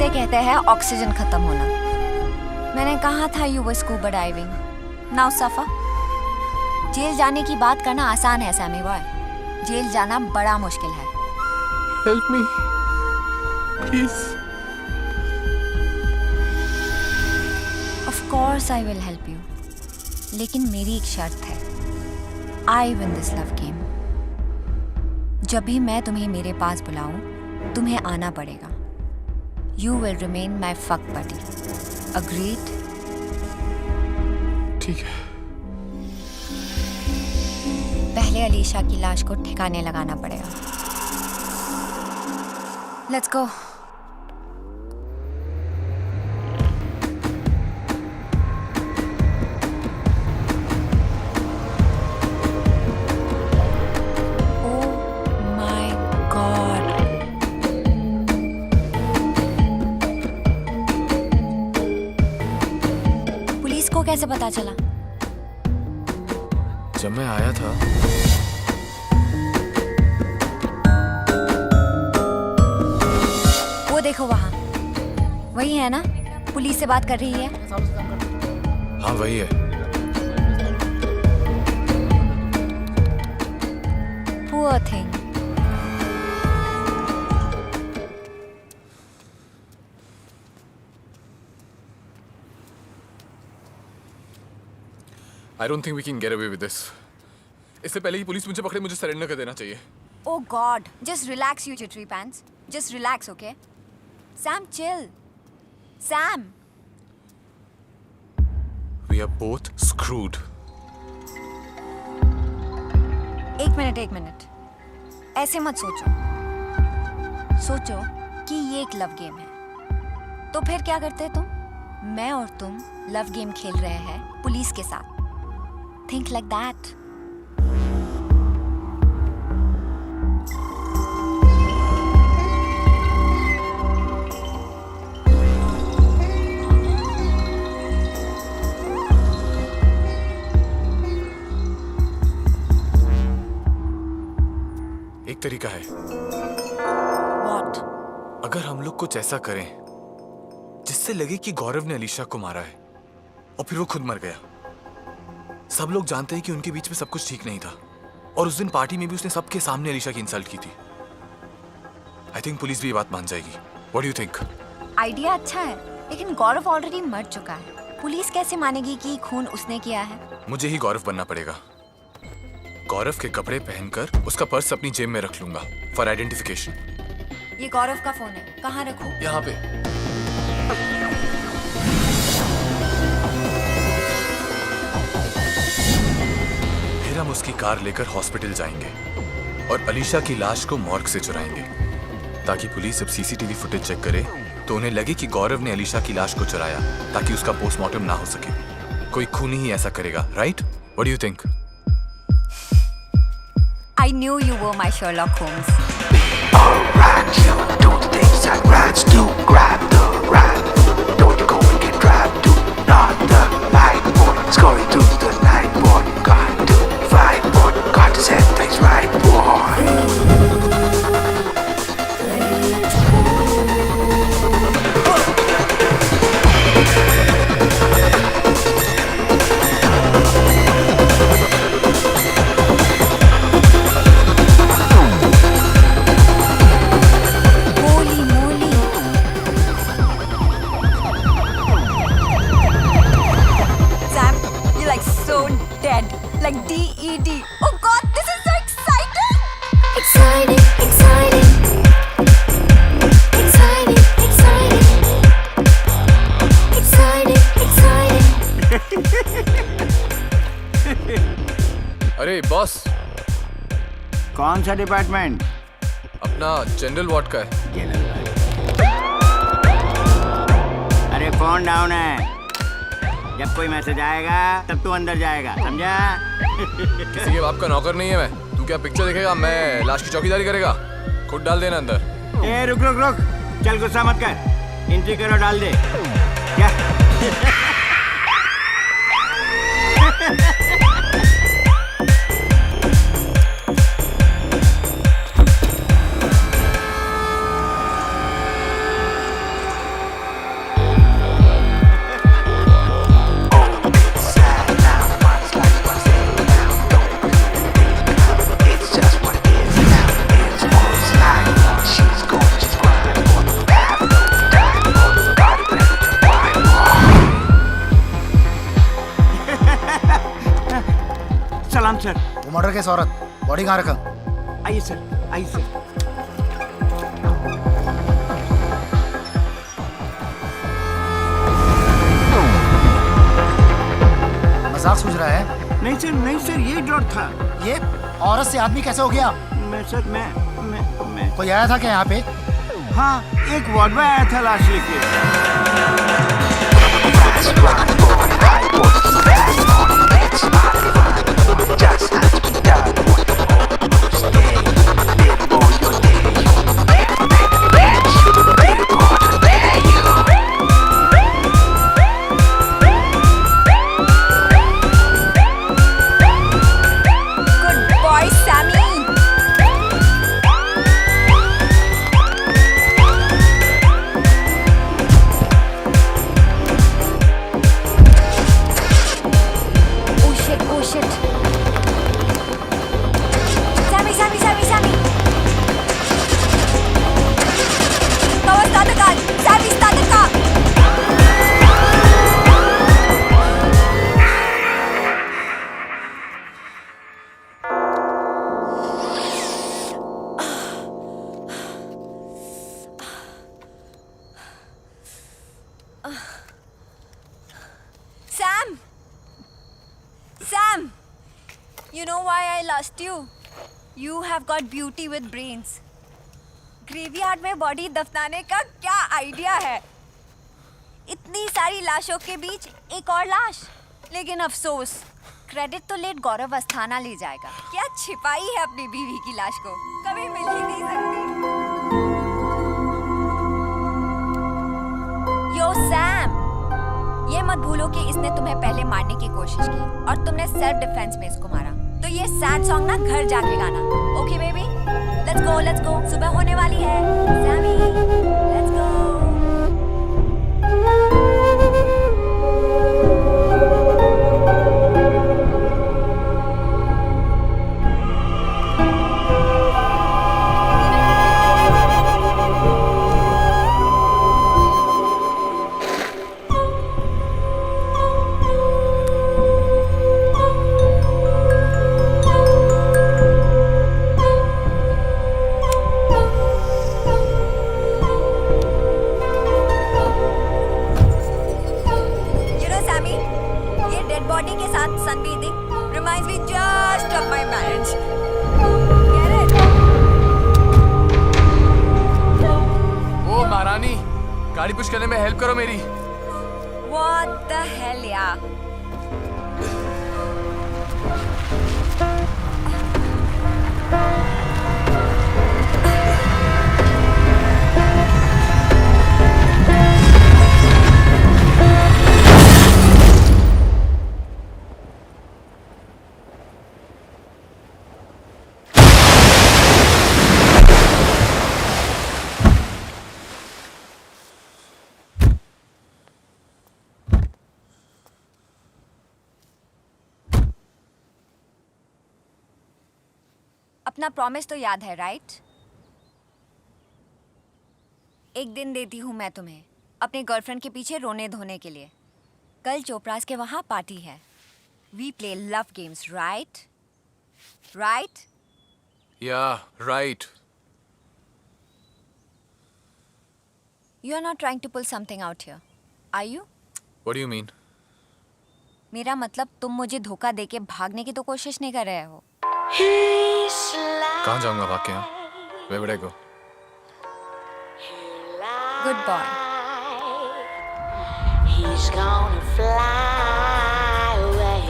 कहते हैं ऑक्सीजन खत्म होना। मैंने कहा था you were scuba diving, now suffer. Jail जाने की बात करना आसान है सैमी बॉय, जेल जाना बड़ा मुश्किल है। Help me please. Of course I will help you, लेकिन मेरी एक शर्त है। I win this love game. जब भी मैं तुम्हें मेरे पास बुलाऊं, तुम्हें आना पड़ेगा। You will remain my fuck buddy. Agreed? ठीक है। पहले अलीशा की लाश को ठिकाने लगाना पड़ेगा। Let's go. कैसे पता चला? जब मैं आया था वो देखो वहां, वही है ना? पुलिस से बात कर रही है। हाँ वही है। Poor thing. I don't think we can get away with this. इससे पहले ही पुलिस मुझे पकड़े, मुझे सरेंडर कर देना चाहिए। Oh God, just relax, you jittery pants. Just relax, okay? Sam, chill. Sam. We are both screwed. एक मिनट। ऐसे मत सोचो। सोचो कि ये एक लव गेम है। तो फिर क्या करते तुम? मैं और तुम लव गेम खेल रहे हैं पुलिस के साथ। Think like that. एक तरीका है। What? अगर हम लोग कुछ ऐसा करें जिससे लगे कि गौरव ने अलीशा को मारा है और फिर वो खुद मर गया। सब लोग जानते हैं कि उनके बीच में सब कुछ ठीक नहीं था और उस दिन पार्टी में भी उसने सबके सामने अलीशा की इंसल्ट की थी। आई थिंक पुलिस भी ये बात मान जाएगी। What do you think? Idea अच्छा है, लेकिन गौरव ऑलरेडी मर चुका है। पुलिस कैसे मानेगी कि खून उसने किया है? मुझे ही गौरव बनना पड़ेगा। गौरव के कपड़े पहनकर उसका पर्स अपनी जेब में रख लूंगा फॉर आइडेंटिफिकेशन। ये गौरव का फोन है, कहाँ रखूं? यहाँ पे। हम उसकी कार लेकर हॉस्पिटल जाएंगे और अलीशा की लाश को मॉर्ग से चुराएंगे ताकि पुलिस जब सीसीटीवी फुटेज चेक करे तो उन्हें लगे कि गौरव ने अलीशा की लाश को चुराया ताकि उसका पोस्टमार्टम ना हो सके। कोई खूनी ही ऐसा करेगा, right? What do you think? I knew you were my Sherlock Holmes. Alright, you do the things that rats do. Grab the rat. Don't you go and get trapped. Do not the night boy. Scurry through the night boy. Got to fight boy. Got to set things right boy. Like DED. Oh God, this is so exciting! Exciting, exciting. Exciting, exciting. Exciting, exciting. अरे boss, कौन सा department? अपना general ward का है। अरे अरे phone down है, जब कोई मैसेज आएगा तब तू अंदर जाएगा, समझा? किसी के बाप का नौकर नहीं है मैं। तू क्या पिक्चर देखेगा, मैं लाश की चौकीदारी करेगा? खुद डाल देना अंदर। ए रुक रुक रुक, चल गुस्सा मत कर, एंट्री करो, डाल दे। क्या? सलाम सर। वो मर्डर केस औरत, बॉडी कहाँ रखा? आइए सर, आइए सर। मजाक सूझ रहा है? नहीं सर, नहीं सर, ये डॉट था। ये औरत से आदमी कैसे हो गया? मैं कोई आया था क्या यहाँ पे? हाँ, एक वार्ड बॉय आया था लाश लेके। Sam! You know why I lost you? You have got beauty with brains. Graveyard में बॉडी दफनाने का क्या आइडिया है? इतनी सारी लाशों के बीच एक और लाश, लेकिन अफसोस क्रेडिट तो लेट गौरव अस्थाना ले जाएगा। क्या छिपाई है अपनी बीवी की लाश को, कभी मिल ही नहीं सकती। यो सैम, ये मत भूलो कि इसने तुम्हें पहले मारने की कोशिश की और तुमने सेल्फ डिफेंस में इसको मारा। तो ये सैड सॉन्ग ना घर जाके गाना, ओके बेबी? लेट्स गो, सुबह होने वाली है। Sammy, let's go. गाड़ी पुश करने में हेल्प करो मेरी। What the hell, यार? अपना प्रॉमिस तो याद है, राइट? एक दिन देती हूँ मैं तुम्हें अपनी गर्लफ्रेंड के पीछे रोने धोने के लिए। कल चोपड़ास के वहाँ पार्टी है। We play love games, right? Right? Yeah, right. You are not trying to pull something out here, are you? What do you mean? मेरा मतलब तुम मुझे धोखा देके भागने की तो कोशिश नहीं कर रहे हो। कहाँ जाऊंगा भाग के? Where would I go? Good boy. he's gonna fly away.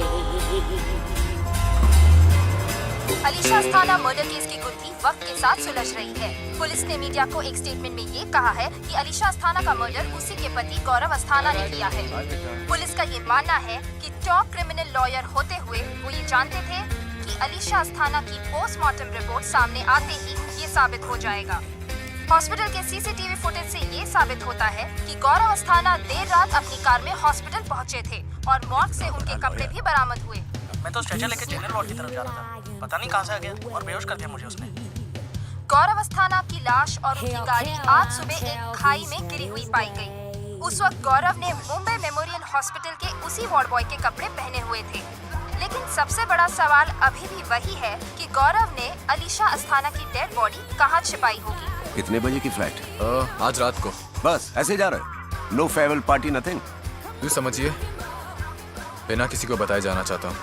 Alisha Asthana murder case की गुत्थी वक्त के साथ सुलझ रही है। पुलिस ने मीडिया को एक स्टेटमेंट में ये कहा है कि अलीशा अस्थाना का मर्डर उसी के पति गौरव अस्थाना ने किया है। पुलिस का ये मानना है कि टॉप क्रिमिनल लॉयर होते हुए वो ये जानते थे कि अलीशा अस्थाना की पोस्टमार्टम रिपोर्ट सामने आते ही ये साबित हो जाएगा। हॉस्पिटल के सीसीटीवी फुटेज से ये साबित होता है कि गौरव अस्थाना देर रात अपनी कार में हॉस्पिटल पहुंचे थे और मॉर्ग से उनके कपड़े भी बरामद हुए। मैं तो स्ट्रेचर लेके जनरल वार्ड की तरफ जा रहा था, पता नहीं कहां से आ गया और बेहोश कर दिया मुझे उसने। गौरव अस्थाना की लाश और उनकी गाड़ी आज सुबह एक खाई में गिरी हुई पाई गई। उस वक्त गौरव ने मुंबई मेमोरियल हॉस्पिटल के उसी वार्ड बॉय के कपड़े पहने हुए थे। लेकिन सबसे बड़ा सवाल अभी भी वही है कि गौरव ने अलीशा अस्थाना की डेड बॉडी कहाँ छिपाई होगी। कितने बजे की फ्लाइट? आज रात को। बस ऐसे जा रहे? No farewell party nothing? यू समझिए, बिना किसी को बताए जाना चाहता हूँ,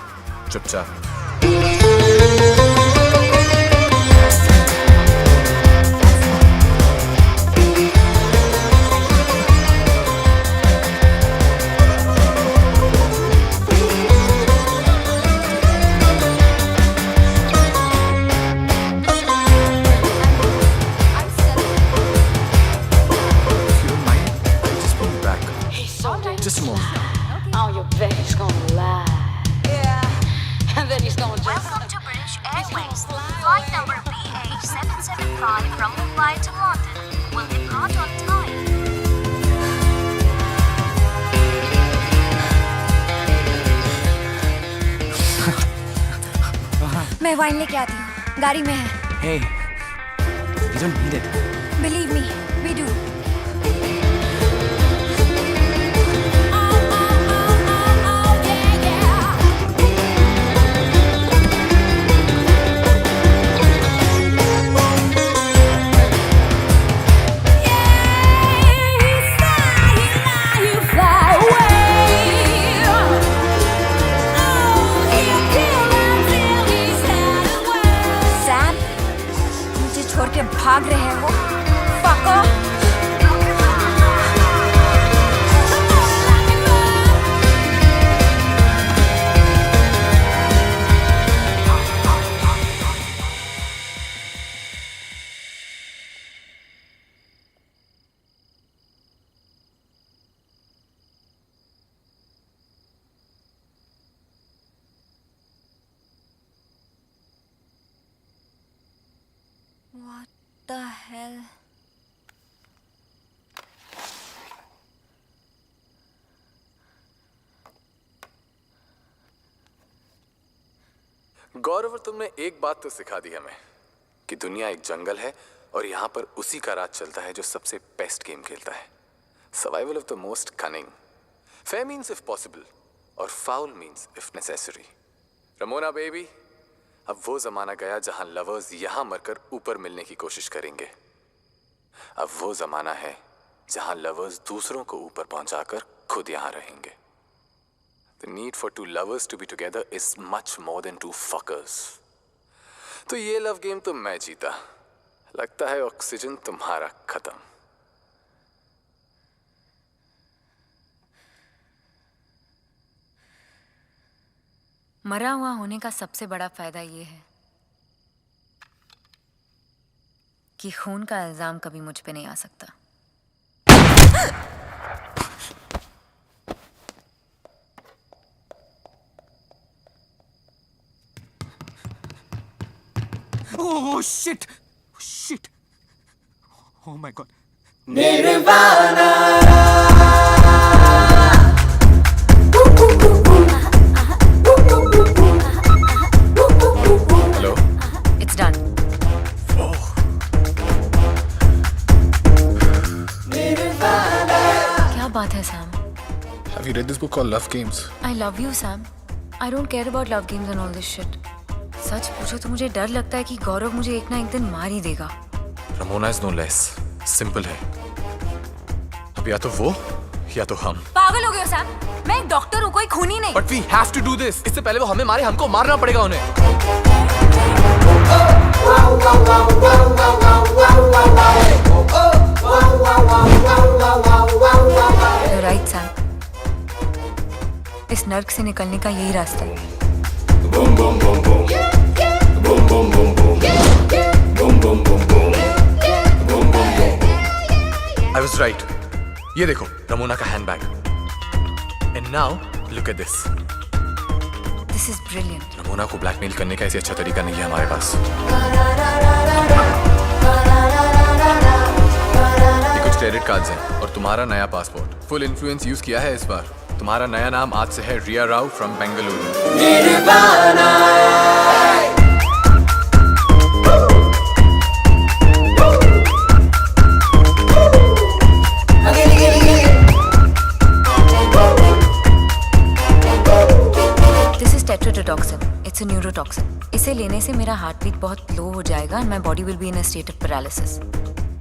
चुपचाप। Just a moment. On your back, he's gonna lie. Yeah. And then he's gonna just... Welcome to British Airways. Flight number BA775 from Mumbai to London will depart on time. मैं वाइन लेके आती हूँ, गाड़ी में है। Hey, you don't need it. Believe me, we do. छोड़ के भाग रहे हो? Fuck off! What the hell? गौरव, तुमने एक बात तो सिखा दी हमें कि दुनिया एक जंगल है और यहाँ पर उसी का राज चलता है जो सबसे बेस्ट गेम खेलता है। Survival of the most cunning. Fair means if possible और foul means if necessary. Ramona baby, अब वो जमाना गया जहां लवर्स यहां मरकर ऊपर मिलने की कोशिश करेंगे। अब वो जमाना है जहां लवर्स दूसरों को ऊपर पहुंचाकर खुद यहां रहेंगे। The need for two lovers to be together is much more than two fuckers. तो ये लव गेम तो मैं जीता। लगता है ऑक्सीजन तुम्हारा खत्म। मरा हुआ होने का सबसे बड़ा फायदा ये है कि खून का इल्जाम कभी मुझ पे नहीं आ सकता। Oh shit! Shit! Oh my god. Nirvana. Hello? It's done. क्या बात है Sam? Have you read this book called Love Games? I love you, Sam. I don't care about love games and all this shit. सच पूछो तो मुझे डर लगता है कि गौरव मुझे एक ना एक दिन मार ही देगा। Ramona is no less. Simple है। अब या तो वो या तो हम। पागल हो गए हो सैम? मैं एक डॉक्टर हूँ, कोई खूनी नहीं। But we have to do this. इससे पहले वो हमें मारे, हमको मारना पड़ेगा उन्हें। You're right, Sam. नर्क से निकलने का यही रास्ता है। I was right. ये देखो रमोना का handbag. And now look at this. This is brilliant. Ramona को ब्लैकमेल करने का ऐसे अच्छा तरीका नहीं है हमारे पास। ये कुछ क्रेडिट कार्ड्स हैं और तुम्हारा नया पासपोर्ट। फुल इन्फ्लुएंस यूज किया है इस बार। तुम्हारा नया नाम आज से है Riya Rao from Bengaluru. Tetrodotoxin. It's a neurotoxin. इसे लेने से मेरा हार्ट बीट बहुत लो हो जाएगा and my body will be in a state of paralysis.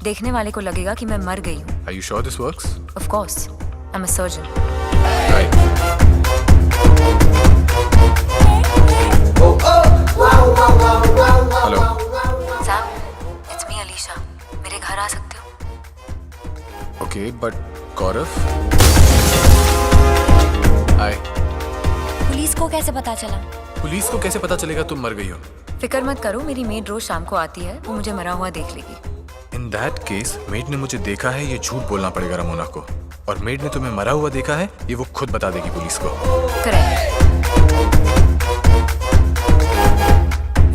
देखने वाले को लगेगा कि मैं मर गई हूँ। Are you sure this works? Of course. I'm a surgeon. Right. Hello. Sam, it's me, Alisha. मेरे घर आ सकते हो? Okay, but Gaurav? Hi. Police को कैसे पता चला? पुलिस को कैसे पता चलेगा तुम मर गई हो? फिक्र मत करो, मेरी मेड रोज शाम को आती है, वो मुझे मरा हुआ देख लेगी। In that case, मेड ने मुझे देखा है, ये झूठ बोलना पड़ेगा रमोना को। और मेड ने तुम्हें मरा हुआ देखा है, ये वो खुद बता देगी पुलिस को। करेक्ट।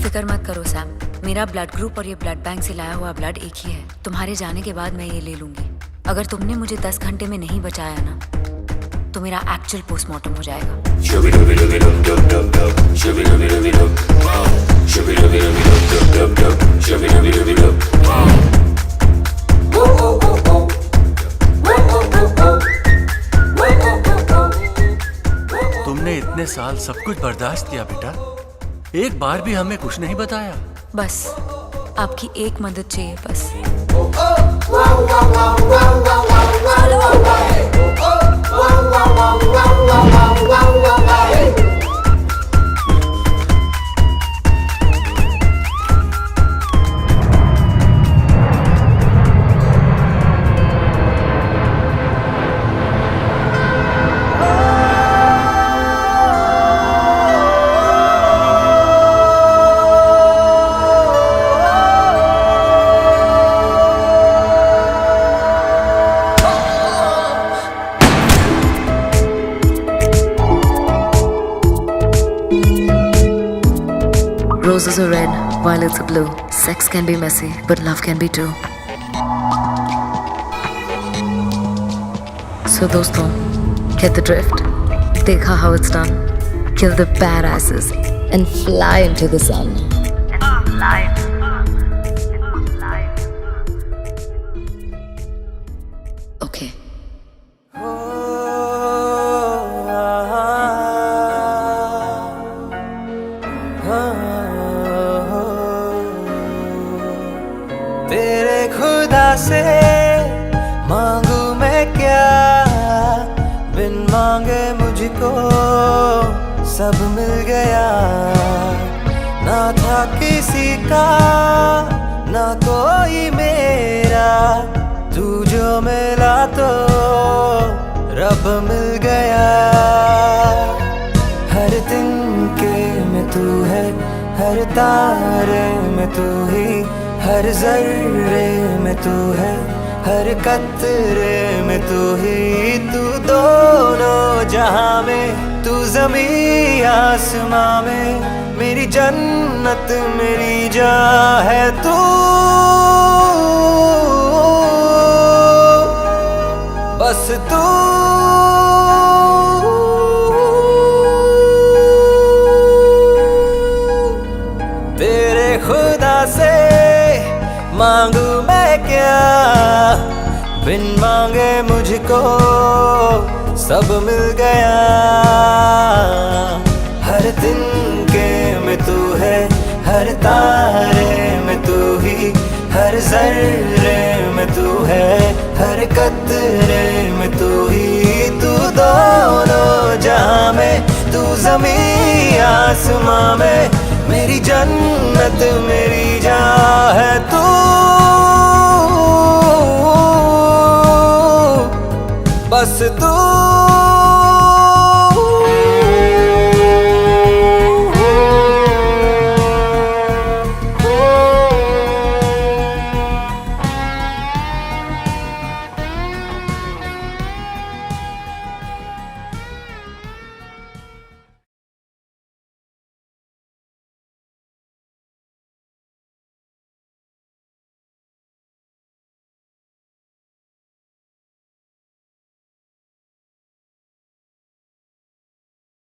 फिक्र मत करो सैम, मेरा ब्लड ग्रुप और ये ब्लड बैंक से लाया हुआ ब्लड एक ही है। तुम्हारे जाने के बाद मैं ये ले लूंगी। अगर तुमने मुझे 10 घंटे में नहीं बचाया ना, तो मेरा एक्चुअल पोस्टमार्टम हो जाएगा। तुमने इतने साल सब कुछ बर्दाश्त किया बेटा, एक बार भी हमें कुछ नहीं बताया। बस आपकी एक मदद चाहिए बस। Roses are red, violets are blue. Sex can be messy, but love can be too. So दोस्तों, get the drift? देखा how it's done? Kill the badasses and fly into the sun. Okay. तेरे खुदा से मांगू मैं क्या, बिन मांगे मुझको सब मिल गया। ना था किसी का ना कोई मेरा, तू जो मिला तो रब मिल गया। हर तिनके में तू है, हर तारे में तू ही, हर जर्रे में तू है, हर कतरे में तू ही। तू दोनों जहां में, तू ज़मीं आसमां में, मेरी जन्नत मेरी जहाँ है तू। बस तू तेरे खुदा से मांगू मैं क्या, बिन मांगे मुझको सब मिल गया। हर तिनके में तू है, हर तारे में तू ही, हर जर्रे में तू है, हर कतरे में तू ही। तू दोनों जहां में, तू ज़मीं आसमां में, मेरी जन्नत मेरी जहाँ है तू। बस तू